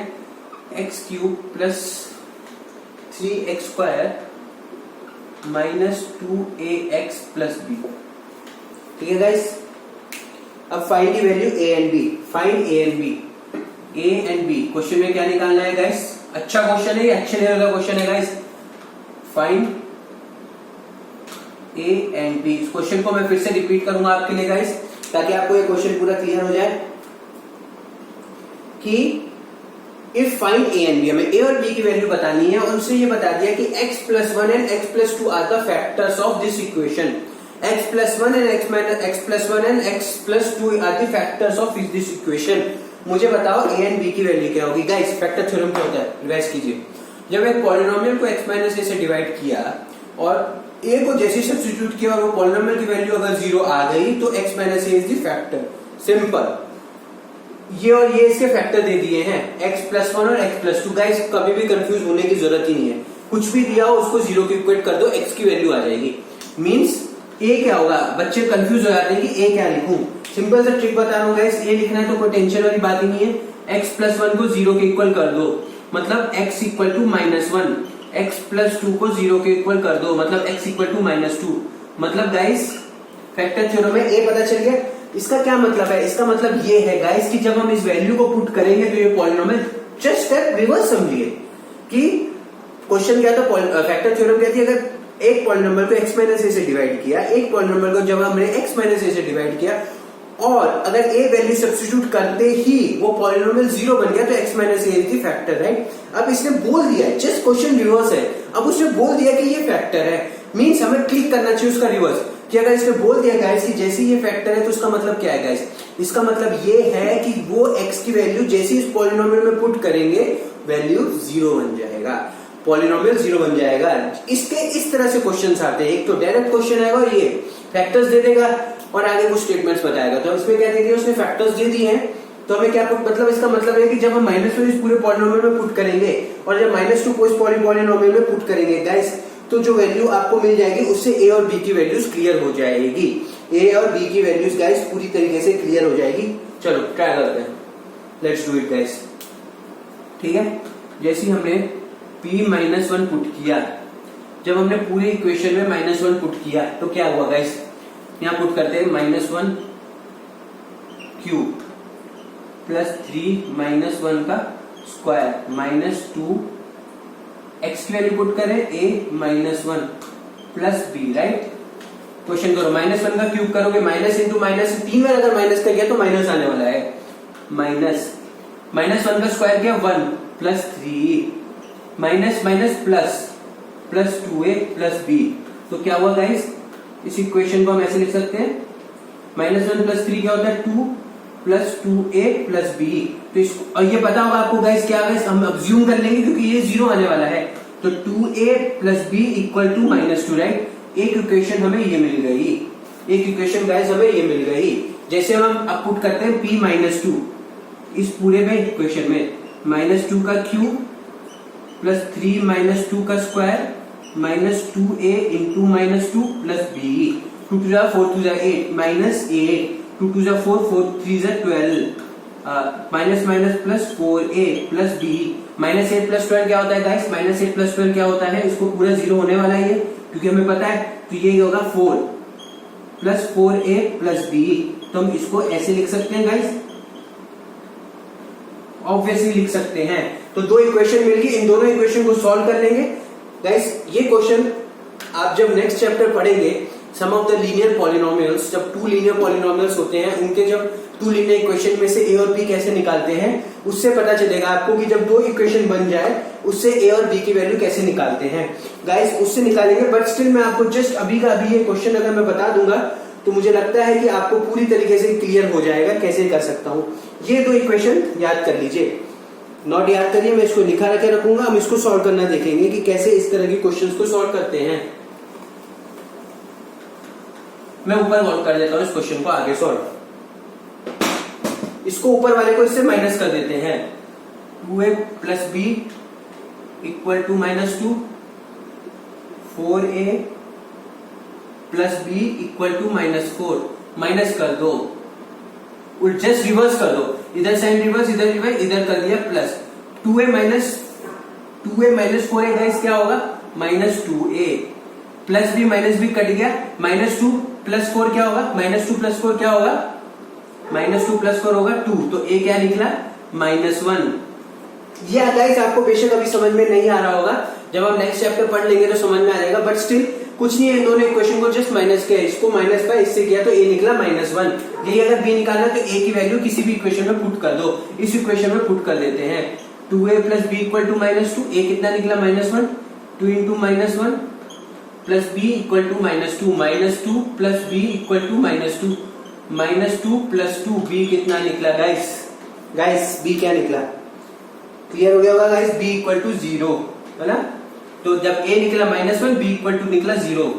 x cube plus 3x square minus 2ax plus b। ठीक है गाइस, अब find the value a and b। Find a and b। a and b question में क्या निकालना है गाइस? अच्छा क्वेश्चन है, अच्छे लेवल का क्वेश्चन है guys. Find a and b। इस क्वेश्चन को मैं फिर से रिपीट करूंगा आपके लिए गाइस, ताकि आपको ये क्वेश्चन पूरा क्लियर हो जाए कि if find a and b, हमें a और b की वैल्यू बतानी है और उससे ये बता दिया कि x plus 1 and x plus 2 are the factors of this equation. x plus 1 and x plus 1 and x plus 2 are the factors of this equation। मुझे बताओ a and b की वैल्यू क्या होगी गाइस? फैक्टर थ्योरम क्या होता है? रिवाइज कीजिए। जब एक पॉलिनोमियल को x माइनस a से डिवाइड किया और a को जैसे सब्स्टिट्यूट किया और वो पॉलिनोमियल की वैल्यू अगर 0 आ गई तो x minus a is the factor. Simple. ये और ये इसके फैक्टर दे दिए हैं x plus 1 और x plus 2। गाइस कभी भी कंफ्यूज होने की जरूरत ही नहीं है, कुछ भी दिया हो उसको 0 की इक्वेट कर दो, x की वैल्यू आ जाएगी। मीन्स ए क्या होगा? बच्चे कंफ्यूज हो जाते हैं कि ए क्या लिखूं। सिंपल सा ट्रिक बता रहा हूं गाइस, ए लिखना है तो कोई टेंशन वाली बात ही नहीं है। x प्लस 1 को 0 के इक्वल कर दो, मतलब x equal to -1। x plus 2 को 0 के इक्वल कर दो, मतलब x इक्वल टू -2। मतलब गाइस फैक्टर थ्योरम में ए पता चल गया। इसका क्या मतलब है? इसका मतलब ये है गाइस कि जब हम इस वैल्यू को पुट करेंगे तो ये पॉलिनोमियल जस्ट स्टेप रिवर्स समझिए कि क्वेश्चन क्या था, फैक्टर थ्योरम कहती है अगर एक पॉलिनोमियल को x माइनस a से डिवाइड किया, एक पॉलिनोमियल को जब हमने x माइनस a से डिवाइड किया और अगर a वैल्यू सब्स्टिट्यूट करते ही वो पॉलिनोमियल 0 बन गया तो x minus a is the factor, right. अब इसने बोल दिया है, जस्ट क्वेश्चन रिवर्स है। अब उसने बोल दिया कि ये फैक्टर है, मींस हमें क्लिक करना चाहिए उसका रिवर्स कि अगर इसने बोल दिया गाइस कि जैसे ये फैक्टर है तो इसका मतलब क्या है गाइस? इसका मतलब ये है कि वो x की वैल्यू जैसे इस पॉलिनोमियल में पुट करेंगे वैल्यू 0 बन जाएगा, पॉलिनोमियल 0 बन जाएगा। इसके इस तरह से क्वेश्चंस आते हैं, एक तो डायरेक्ट क्वेश्चन आएगा और ये फैक्टर्स दे देगा और आगे कुछ स्टेटमेंट्स बताएगा। तो इसमें क्या दे दिया उसने? फैक्टर्स दे दिए हैं। तो हमें क्या मतलब इसका मतलब है कि जब हम -1 इस पूरे पॉलिनोमियल में पुट करेंगे और जब -2 को इस पॉलिनोमियल में पुट करेंगे गाइस, तो जो वैल्यू आपको मिल जाएगी उससे a और b की वैल्यूज क्लियर हो जाएगी। a और b की वैल्यूज गाइस पूरी तरीके से क्लियर हो जाएगी। चलो ट्राई करते हैं, लेट्स डू इट गाइस। ठीक है, जैसे हमने p-1 पुट किया, जब हमने पूरे इक्वेशन में -1 पुट किया तो क्या हुआ गाइस? यहां पुट करते हैं -1 क्यूब प्लस 3 -1 का स्क्वायर -2 x की वैल्यू पुट करें a -1 plus b, right. Question करो, -1 का क्यूब करोगे माइनस इंटू माइनस, 3 बार अगर माइनस कर गया तो माइनस आने वाला है। -1 का स्क्वायर क्या? 1 plus 3 minus minus plus 2a plus b। तो क्या हुआ गाइस? इस इक्वेशन को हम ऐसे लिख सकते हैं, -1 प्लस 3 क्या होता है? 2 प्लस 2a प्लस b। तो इसको, और ये पता होगा आपको गाइस क्या है, हम अज्यूम कर लेंगे क्योंकि ये 0 आने वाला है। तो 2a plus b equal to -2, right. एक इक्वेशन हमें ये मिल गई, एक इक्वेशन गाइस हमें ये मिल गई। जैसे हम अब पुट करते हैं p-2 इस पूरे में इक्वेशन में, -2 का क्यूब प्लस 3 -2 का square -2a into -2 plus b, 2 2 4 2 8 -8 2 2 4 4 3 12 minus minus plus 4a plus b। -8 plus 12 क्या होता है गाइस? -8 प्लस 12 क्या होता है? इसको पूरा 0 होने वाला है ये, क्योंकि हमें पता है। तो ये होगा 4 प्लस 4a प्लस b। तो हम इसको ऐसे लिख सकते हैं गाइस, ऑब्वियसली लिख सकते हैं। तो दो इक्वेशन मिल गई, इन दोनों इक्वेशन को सॉल्व कर लेंगे गाइस। ये क्वेश्चन आप जब नेक्स्ट चैप्टर पढ़ेंगे, सम ऑफ द लीनियर पॉलिनोमियल्स, जब 2 लीनियर पॉलिनोमियल्स होते हैं उनके जब 2 लीनियर इक्वेशन में से a और b कैसे निकालते हैं, उससे पता चलेगा आपको कि जब 2 इक्वेशन बन जाए उससे a और b की वैल्यू कैसे निकालते हैं गाइस, उससे निकालेंगे। बट स्टिल मैं आपको जस्ट अभी का अभी ये क्वेश्चन अगर मैं बता दूंगा तो मुझे लगता है कि आपको पूरी तरीके से क्लियर हो जाएगा कैसे कर सकता हूं। ये दो इक्वेशन याद कर लीजिए, नोट याद करिए, मैं इसको लिखा रखे रखूंगा, हम इसको सॉल्व करना देखेंगे कि कैसे इस तरह के क्वेश्चंस को सॉल्व करते हैं। मैं ऊपर नोट कर देता हूं इस क्वेश्चन को आगे सॉल्व। इसको ऊपर वाले को इससे माइनस कर देते हैं, 2a plus B equal to -2, 4a plus B equal to -4, minus कर दो, जस्ट रिवर्स कर दो, इधर साइन रिवर्स, इधर रिवर्स, इधर कर दिया plus, 2a minus 4a guys क्या होगा -2a, प्लस बी कट गया, -2 प्लस 4 क्या होगा, -2 प्लस 4 क्या होगा, -2 प्लस 4 होगा 2, तो a क्या निकला -1। ये गाइस आपको बेशक अभी समझ में नहीं आ रहा होगा, जब हम नेक्स्ट चैप्टर पढ़ लेंगे तो समझ में आ जाएगा, बट स्टिल कुछ नहीं है, इन दोनों इक्वेशन को जस्ट माइनस किया, इसको माइनस का इससे किया तो a निकला -1। यही अगर b निकालना तो a की वैल्यू किसी भी इक्वेशन में पुट कर दो, इस इक्वेशन में पुट कर देते हैं, 2a plus B equal to -2, a कितना निकला -1, 2 इंटू -1 plus B equal to -2 plus B equal to -2 plus 2, b कितना निकला गाइस b क्या निकला, क्लियर हो गया होगा गाइस, b इक्वल टू 0 है ना। तो जब a निकला -1, b इक्वल टू निकला 0।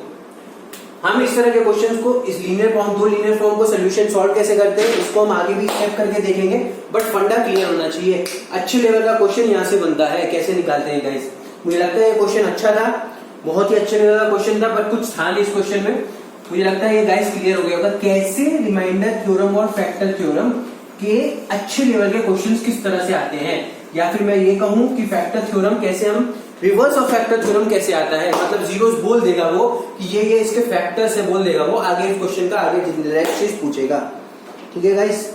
हम इस तरह के क्वेश्चंस को इस लीनियर फॉर्म, दो लीनियर फॉर्म को सोल्यूशन सॉल्व कैसे करते हैं उसको हम आगे भी स्टेप करके देखेंगे, बट फंडा क्लियर होना चाहिए। अच्छे लेवल का क्वेश्चन यहाँ से बनता है, कैसे निकालते हैं गाइस। मुझे लगता है ये क्वेश्चन अच्छा था, बहुत ही अच्छे लेवल का क्वेश्चन था, पर कुछ था नहीं इस क्वेश्चन में। मुझे लगता है ये गाइस क्लियर हो गया होगा कैसे रिमाइंडर थ्योरम और फैक्टर थ्योरम के अच्छे लेवल के क्वेश्चंस किस तरह से आते हैं, या फिर मैं ये कहूं कि फैक्टर थ्योरम कैसे, हम रिवर्स ऑफ फैक्टर थ्योरम कैसे आता है, मतलब जीरोस बोल देगा वो कि ये इसके फैक्टर्स है बोल देगा वो, आगे इस क्वेश्चन का आगे नेक्स्ट चीज पूछेगा। ठीक है गाइस,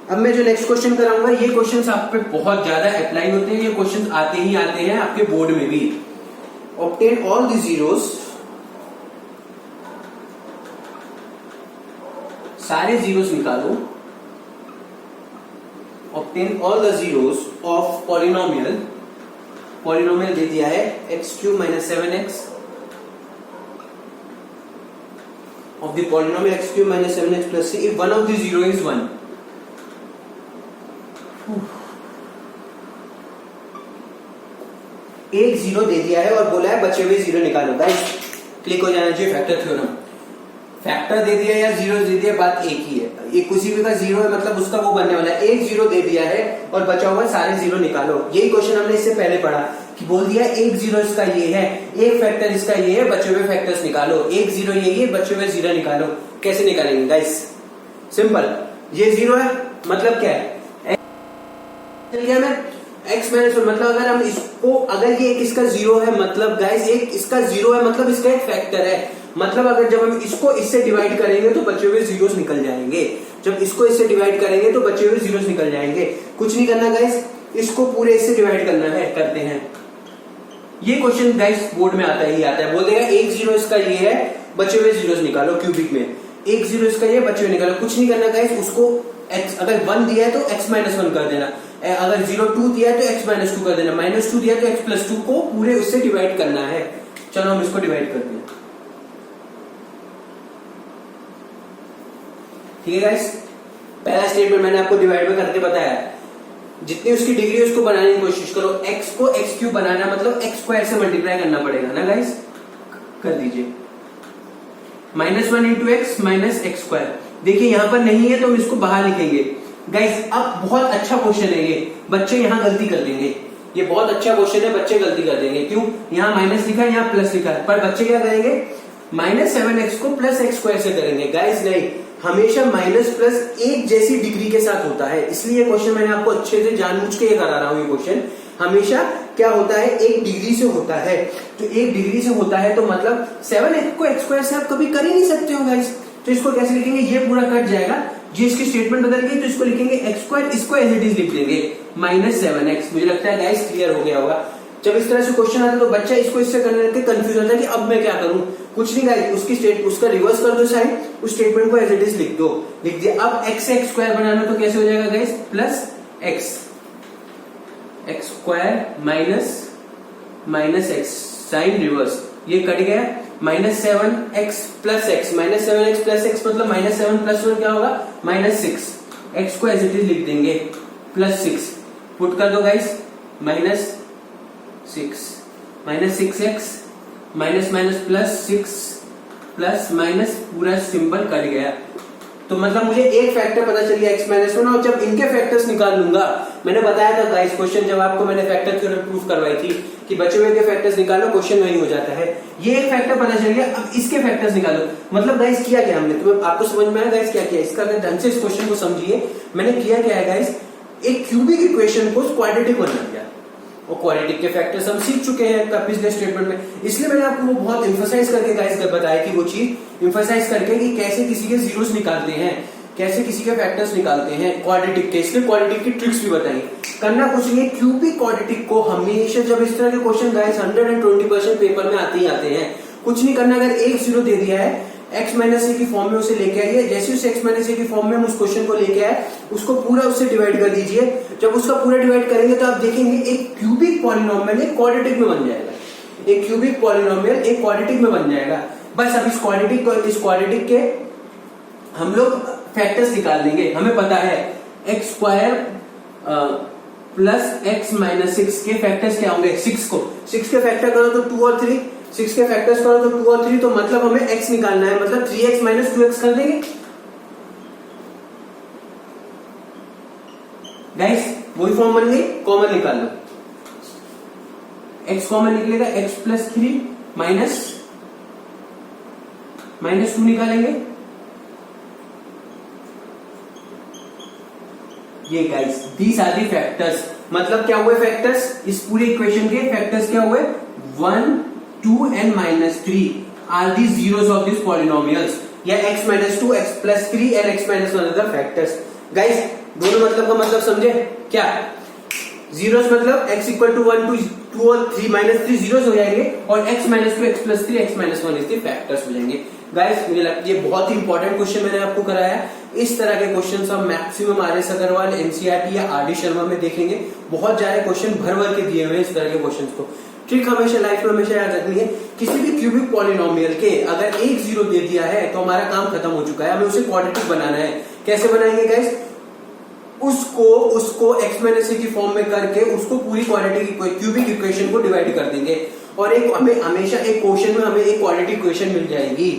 अब मैं जो नेक्स्ट क्वेश्चन कराऊंगा ये क्वेश्चंस आप पे बहुत ज्यादा अप्लाई होते हैं, ये क्वेश्चंस आते ही आते हैं आपके बोर्ड में भी। ऑब्टेन ऑल द जीरोस, सारे जीरोस निकालो, obtain all the zeros of polynomial, polynomial दे दिया है x³ - 7x, of the polynomial x³ - 7x plus c if one of the zero is 1। एक जीरो दे दिया है और बोला है बचे हुए जीरो निकालो। गाइस क्लिक हो जाना चाहिए फैक्टर थ्योरम। फैक्टर दे दिया या जीरो दे दिया, बात एक ही है, एक किसी भी का जीरो है मतलब उसका वो बनने वाला है। एक जीरो दे दिया है और बचा हुआ सारे जीरो निकालो, यही क्वेश्चन हमने इससे पहले पढ़ा कि बोल दिया एक जीरो इसका ये है, एक फैक्टर इसका ये है, बचे हुए फैक्टर्स निकालो, एक जीरो ये है, बचे हुए जीरो निकालो। कैसे निकालेंगे गाइस, सिंपल, ये जीरो है मतलब क्या है, चल गया मैं x - 1, मतलब अगर हम इसको, अगर ये एक इसका जीरो है मतलब गाइस एक इसका जीरो है मतलब इसका एक फैक्टर है, मतलब अगर जब हम इसको इससे डिवाइड करेंगे तो बचे हुए जीरोस निकल जाएंगे, जब इसको इससे डिवाइड करेंगे तो बचे हुए जीरोस निकल जाएंगे। कुछ नहीं करना गाइस, इसको पूरे इससे डिवाइड करना है, करते हैं। ये क्वेश्चन गाइस बोर्ड में आता ही आता है, बोल देगा एक जीरो इसका ये है, बचे हुए जीरोस निकालो क्यूबिक में, एक जीरो इसका ये, बचे हुए निकालो। कुछ नहीं करना गाइस, उसको x अगर 1 दिया है तो x - 1 कर देना, अगर 0 दिया है तो x - 2 कर देना, -2 दिया तो x + 2 को पूरे उससे डिवाइड करना है। चलो हम इसको डिवाइड करते हैं। ठीक है गाइस, पहला स्टेटमेंट मैंने आपको डिवाइड में करके बताया, जितनी उसकी डिग्री है उसको बनाने की कोशिश करो। x को x³ बनाना मतलब x² से मल्टीप्लाई करना पड़ेगा ना गाइस, कर दीजिए। -1 × x - x², देखिए यहां पर नहीं है तो हम इसको बाहर लिखेंगे गाइस। अब बहुत अच्छा क्वेश्चन है ये, बच्चे यहां गलती कर देंगे, ये बहुत अच्छा क्वेश्चन है, बच्चे गलती कर देंगे। क्यों, यहाँ माइनस लिखा है, यहाँ प्लस लिखा है, पर बच्चे क्या करेंगे, -7x को +x² से करेंगे। गाइस नहीं, हमेशा माइनस प्लस एक जैसी डिग्री के साथ होता है, इसलिए क्वेश्चन मैंने आपको अच्छे से जानबूझ के ये करा रहा हूं। ये क्वेश्चन हमेशा क्या होता है, एक डिग्री से होता है, तो एक डिग्री से होता है तो मतलब 7x को x² से आप कभी कर ही नहीं सकते हो गाइस। तो इसको कैसे लिखेंगे, ये पूरा कट जाएगा, ये इसकी स्टेटमेंट बदल गई तो इसको लिखेंगे x², इसको एज इट इज लिख देंगे -7x। मुझे लगता है गाइस क्लियर हो गया होगा। जब इस तरह से क्वेश्चन आता है तो बच्चा इसको इससे करने के कंफ्यूज होता है कि अब मैं क्या करूं। कुछ नहीं गाइस, उसका रिवर्स कर दो साइड, उस स्टेटमेंट को एज इट इज लिख दो, लिख दिया। अब x से x² बनाना तो कैसे हो जाएगा guys, plus x² minus x, sign reverse, ये कट गया, -7x plus x, -7x plus x मतलब -7 प्लस 1 क्या होगा, -6, x को एज इट इज लिख देंगे +6, पुट कर दो guys, -6x minus plus 6 plus minus पूरा सिंबल कट गया। तो मतलब मुझे एक फैक्टर पता चल गया x-1, और जब इनके फैक्टर्स निकाल लूंगा, मैंने बताया था गाइस क्वेश्चन जब आपको मैंने फैक्टर थ्योरम प्रूफ करवाई थी कि बचे हुए के फैक्टर्स निकालो, क्वेश्चन वही हो जाता है। ये एक फैक्टर पता चल गया, अब इसके फैक्टर्स निकालो। मतलब गाइस किया क्या हमने, तो आपको समझ में आया गाइस क्या किया, इसका अगर ढंग से इस क्वेश्चन को समझिए, मैंने किया क्या है गाइस, एक क्यूबिक इक्वेशन को क्वाड्रेटिक बना दिया, और क्वाड्रेटिक के फैक्टर्स हम सीख चुके हैं पिछले स्टेटमेंट में, इसलिए मैंने आपको वो बहुत एम्फसाइज करके गाइस बताया कि वो चीज एम्फसाइज करके कि कैसे किसी के जीरोस निकालते हैं, कैसे किसी के फैक्टर्स निकालते हैं क्वाड्रेटिक के, इसलिए क्वाड्रेटिक की ट्रिक्स भी बताई। करना कुछ नहीं, क्यूबिक क्वाड्रेटिक को हमेशा जब इस तरह के क्वेश्चन गाइस 120% पेपर में आते ही आते हैं, कुछ नहीं करना, अगर एक जीरो दे दिया है x माइनस ए की फॉर्म में उसे लेके आइए, जैसे उस x माइनस ए की फॉर्म में हम उस क्वेश्चन को लेके आए, उसको पूरा उससे डिवाइड कर दीजिए। जब उसका पूरा डिवाइड करेंगे तो आप देखेंगे एक क्यूबिक पॉलिनोमियल एक क्वाड्रेटिक में बन जाएगा, एक क्यूबिक पॉलिनोमियल एक क्वाड्रेटिक में बन जाएगा। बस अब इस क्वाड्रेटिक के हम लोग फैक्टर्स निकाल लेंगे। हमें पता है x square plus x minus 6 के फैक्टर्स क्या होंगे, 6 के फैक्टर करो तो 2 और 3, 6 के फैक्टर्स करो तो 2 और 3, तो मतलब हमें x निकालना है, मतलब 3x माइनस 2x कर देंगे गाइस, वही फॉर्म बन गई। कॉमन निकाल लो, x कॉमन निकलेगा, x प्लस 3 माइनस 2 निकालेंगे, ये guys these are the factors. मतलब क्या हुए फैक्टर्स, इस पूरे इक्वेशन के फैक्टर्स क्या हुए, 1, 2 and -3 are the zeros of this polynomials, या x minus 2, x plus 3 and x minus 1 are the factors. Guys दोनों मतलब का मतलब समझे क्या, जीरोस मतलब x इक्वल टू 1, 2 और 3 -3 जीरोस हो जाएंगे, और x minus 2, x plus 3, x minus 1 इसके फैक्टर्स हो जाएंगे। गाइस मुझे लगता है ये बहुत ही इंपॉर्टेंट क्वेश्चन मैंने आपको कराया। इस तरह के क्वेश्चन हम मैक्सिमम RS अग्रवाल, NCERT या RD शर्मा में देखेंगे। बहुत सारे क्वेश्चन भर भर के दिए हुए इस तरह के क्वेश्चन को। ट्रिक हमेशा लाइफ में हमेशा याद रखनी है, किसी भी क्यूबिक पॉलिनोमियल के अगर एक जीरो दे दिया है तो हमारा काम खत्म हो चुका है, हमें उसे क्वाड्रेटिक बनाना है। कैसे बनाएंगे गाइस, उसको x माइनस ए की फॉर्म में करके उसको पूरी क्वाड्रेटिक क्यूबिक इक्वेशन को डिवाइड कर देंगे, और एक हमें हमेशा एक क्वेश्चन में हमें एक क्वाड्रेटिक इक्वेशन मिल जाएगी,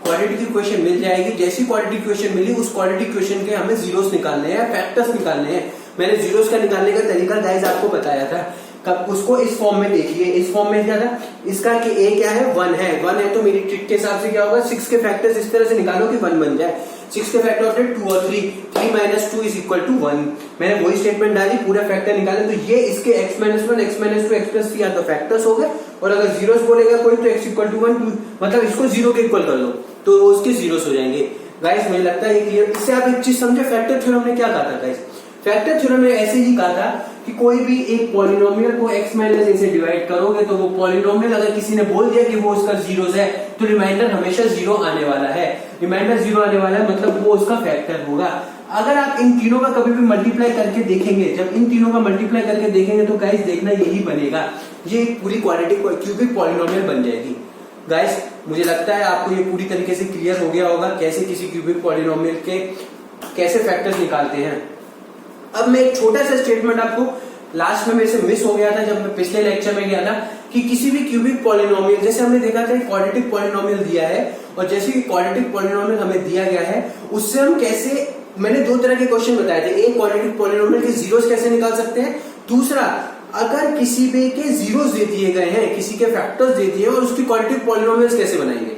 क्वाड्रेटिक इक्वेशन मिल जाएगी। जैसी क्वाड्रेटिक इक्वेशन मिली, उस क्वाड्रेटिक इक्वेशन के हमें जीरोस निकालने हैं, फैक्टर्स निकालने हैं। मैंने जीरोस का निकालने का तरीका गाइस आपको बताया था, कब उसको इस फॉर्म में देखिए, इस फॉर्म में क्या था, इसका कि a क्या है, 1 है, तो मेरी ट्रिक के हिसाब से क्या होगा, 6 के फैक्टर्स इस तरह से निकालो कि 1 बन जाए। 6 के फैक्टर होते हैं 2 और 3, 3 माइनस 2 इज इक्वल टू 1। मैंने वही स्टेटमेंट डाली, पूरा फैक्टर निकाले, तो ये इसके x minus 1, x minus 2, x plus 3 तो फैक्टर्स हो गए, और अगर जीरोस बोलेगा कोई तो x इक्वल टू 1, मतलब इसको जीरो के इक्वल कर लो तो वो उसके जीरोस हो जाएंगे। गाइस मुझे लगता है ये क्लियर। इससे आप एक चीज समझे, फैक्टर थ्योरम ने क्या कहा था गाइस, फैक्टर थ्योरम ने ऐसे ही कहा था कि कोई भी एक पॉलिनोमियल को x माइनस ए से डिवाइड करोगे तो वो पॉलिनोमियल अगर किसी ने बोल दिया कि वो उसका जीरोस है तो रिमाइंडर हमेशा जीरो आने वाला है, रिमाइंडर जीरो आने वाला है, मतलब वो उसका फैक्टर होगा। अगर आप इन तीनों का कभी भी मल्टीप्लाई करके देखेंगे, जब इन तीनों का मल्टीप्लाई करके देखेंगे तो गाइस देखना यही बनेगा, ये पूरी क्वाड्रेटिक क्यूबिक पॉलिनोमियल बन जाएगी। गाइस मुझे लगता है आपको ये पूरी तरीके से क्लियर हो गया होगा कैसे किसी क्यूबिक पॉलिनोमियल के कैसे फैक्टर्स निकालते हैं। अब मैं एक छोटा सा स्टेटमेंट आपको लास्ट में मेरे से मिस हो गया था जब मैं पिछले लेक्चर में गया था, कि किसी भी क्यूबिक पॉलिनोमियल, जैसे हमने देखा था क्वाड्रेटिक पॉलिनोमियल दिया है, और जैसे कि क्वाड्रेटिक पॉलिनोमियल हमें दिया गया है, उससे हम कैसे, मैंने 2 तरह के क्वेश्चन बताए थे, एक क्वाड्रेटिक पॉलिनोमियल के जीरोस कैसे निकाल सकते हैं, दूसरा अगर किसी भी के जीरोस दे दिए गए हैं, किसी के फैक्टर्स दे दिए और उसकी क्वाड्रेटिक पॉलिनोमियल्स कैसे बनाएंगे,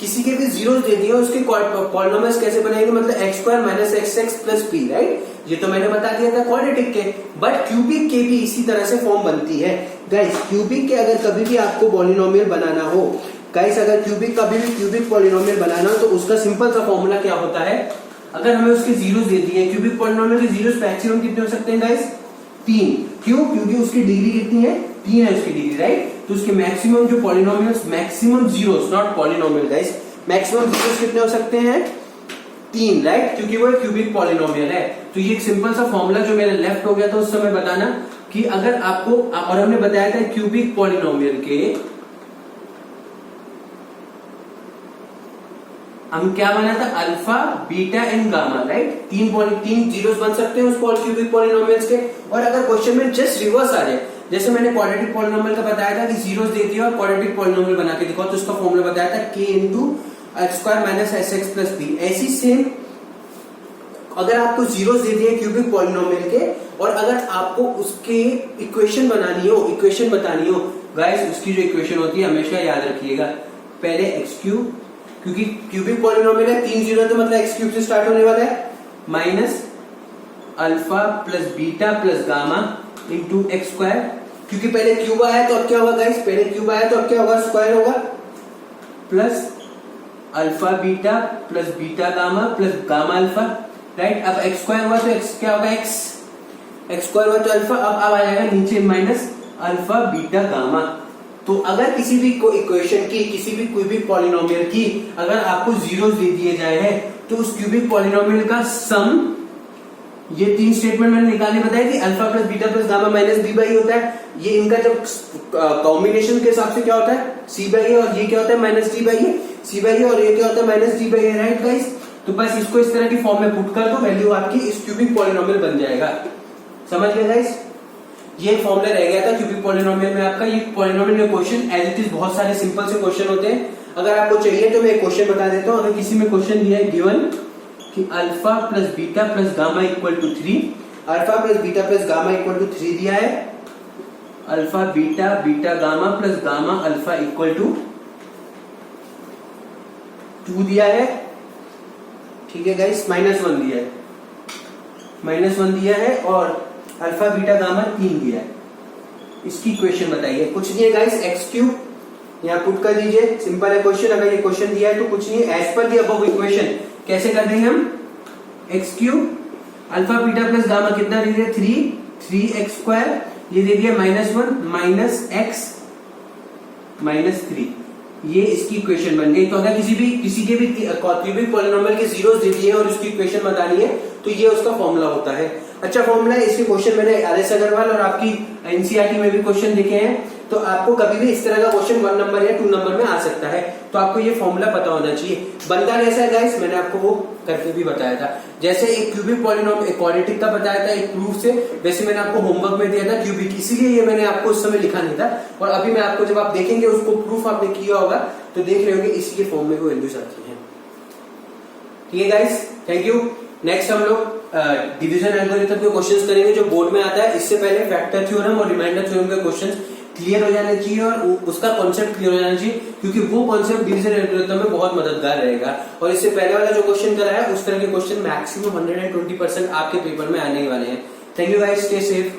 किसी के भी जीरोस दे दिए उसके पॉलिनोमियल्स कैसे बनाएंगे, मतलब x square minus x plus p, right. ये तो मैंने बता दिया था क्वाड्रेटिक के, बट क्यूबिक के भी इसी तरह से फॉर्म बनती है। गाइस क्यूबिक के अगर कभी भी आपको पॉलिनोमियल बनाना हो, गाइस अगर कभी भी क्यूबिक पॉलिनोमियल बनाना हो तो उसका सिंपल सा फॉर्मूला क्या होता है, अगर हमें उसके जीरोस दे दिए, क्यूबिक पॉलिनोमियल के जीरोस मैक्सिमम कितने हो सकते हैं गाइस, 3। क्यों, क्योंकि उसकी डिग्री कितनी है, 3 है उसकी डिग्री, राइट। तो उसके मैक्सिमम जो polynomials, maximum zeros, not polynomial guys, maximum zeros कितने हो सकते हैं, 3, राइट, क्योंकि वो एक क्यूबिक पॉलिनोमियल है। तो ये एक सिंपल सा फॉर्मूला जो मेरा लेफ्ट हो गया था उस समय बताना कि अगर आपको, और हमने बताया था क्यूबिक पॉलिनोमियल के हम क्या बना था, alpha beta and gamma, right. तीन जीरोस बन सकते हैं उस क्यूबिक पॉलिनोमियल्स के। और अगर क्वेश्चन में जस्ट रिवर्स आ जाए, जैसे मैंने क्वाड्रेटिक पॉलिनोमियल का बताया था कि जीरोस दे दिया और क्वाड्रेटिक पॉलिनोमियल बना के दिखाओ, तो उसका फॉर्मूला बताया था k into X square minus S X plus B. ऐसी सेम अगर आपको जीरोस दे दिए क्यूबिक पॉलिनोमियल के, और अगर आपको उसके इक्वेशन बनानी हो, इक्वेशन बतानी हो गाइस, उसकी जो इक्वेशन होती है हमेशा याद रखिएगा, पहले एक्स क्यूब, क्योंकि क्यूबिक पॉलिनोमियल है 3 जीरो, तो मतलब एक्स क्यूब से स्टार्ट होने वाला है, minus alpha plus beta plus gamma into X square, क्योंकि पहले क्यूब आया तो अब क्या होगा गाइस, पहले क्यूब आया तो अब क्या होगा, स्क्वायर होगा, plus alpha beta plus beta gamma plus gamma alpha, right. अब एक्स स्क्वायर हुआ तो एक्स क्या होगा, एक्स स्क्वायर हुआ तो अल्फा, अब आ जाएगा नीचे माइनस अल्फा बीटा गामा। तो अगर किसी भी इक्वेशन की, किसी भी क्यूबिक पॉलिनोमियल की अगर आपको जीरोस दे दिए जाए हैं, तो उस क्यूबिक पॉलिनोमियल का सम, ये 3 स्टेटमेंट मैंने निकाले बताया कि alpha plus beta plus gamma minus b by होता है, ये इनका जब कॉम्बिनेशन के हिसाब से क्या होता है, सी बाई है, और ये क्या होता है माइनस डी बाई है, सी बाई है, और ये क्या होता है माइनस डी बाई है, राइट गाइस। तो बस इसको इस तरह की फॉर्म में पुट कर दो, वैल्यू आपकी इस क्यूबिक पॉलिनोमियल बन जाएगा। समझ गए गाइस, ये फॉर्मूला रह गया था क्यूबिक पॉलिनोमियल में आपका। ये पॉलिनोमियल में क्वेश्चन एज इट इज बहुत सारे सिंपल से क्वेश्चन होते हैं। अगर आपको चाहिए तो मैं एक क्वेश्चन बता देता हूं। अगर किसी में क्वेश्चन दिया है गिवन कि alpha plus beta plus gamma equal to 3, alpha plus beta plus gamma equal to 3 दिया है, alpha beta beta gamma plus gamma alpha equal to 2 दिया है, ठीक है गाइस, -1 दिया है, -1 दिया है, और अल्फा बीटा गामा 3 दिया है। इसकी इक्वेशन बताइए। कुछ नहीं है गाइस, एक्स क्यूब यहाँ पुट कर दीजिए, सिंपल है क्वेश्चन। अगर ये क्वेश्चन दिया है तो कुछ नहीं है, as per the above equation कैसे कर देंगे हम, x cube alpha beta plus gamma कितना दे दिया, 3 एक्स स्क्वायर, ये दे दिया -1 माइनस एक्स माइनस 3, ये इसकी इक्वेशन बन गई। तो अगर किसी के भी क्यूबिक पॉलिनोमियल के जीरोस दे दिए और उसकी इक्वेशन बतानी है, तो ये उसका फॉर्मूला होता है। अच्छा फॉर्मूला है, इसके क्वेश्चन मैंने आर.एस. अग्रवाल और आपकी एनसीईआरटी में भी क्वेश्चन देखे हैं। तो आपको कभी भी इस तरह का क्वेश्चन 1 नंबर या 2 नंबर में आ सकता है, तो आपको ये फॉर्मूला पता होना चाहिए। बनता कैसा है गाइस, मैंने आपको वो करके भी बताया था। जैसे एक क्यूबिक पॉलिनोमियल क्वाड्रेटिक का बताया था एक प्रूफ से, वैसे मैंने आपको होमवर्क में दिया था क्यूबिक, इसीलिए ये मैंने आपको उस समय लिखा नहीं था। और अभी मैं आपको, जब आप देखेंगे उसको प्रूफ आपने किया होगा, तो देख रहे होंगे इसी के फॉर्म में वो वैल्यूज आती है। ठीक है गाइस, थैंक यू। नेक्स्ट हम लोग डिवीजन एल्गोरिथम के क्वेश्चंस करेंगे जो बोर्ड में आता है। इससे पहले फैक्टर थ्योरम और रिमाइंडर थ्योरम के क्वेश्चंस क्लियर हो जाने चाहिए और उसका कॉन्सेप्ट क्लियर हो जाना चाहिए, क्योंकि वो कॉन्सेप्ट डिवीजन एल्गोरिथम में बहुत मददगार रहेगा। और इससे पहले वाला जो क्वेश्चन करा है, उस तरह के क्वेश्चन मैक्सिमम 120% आपके पेपर में आने वाले हैं। Thank you guys, stay safe.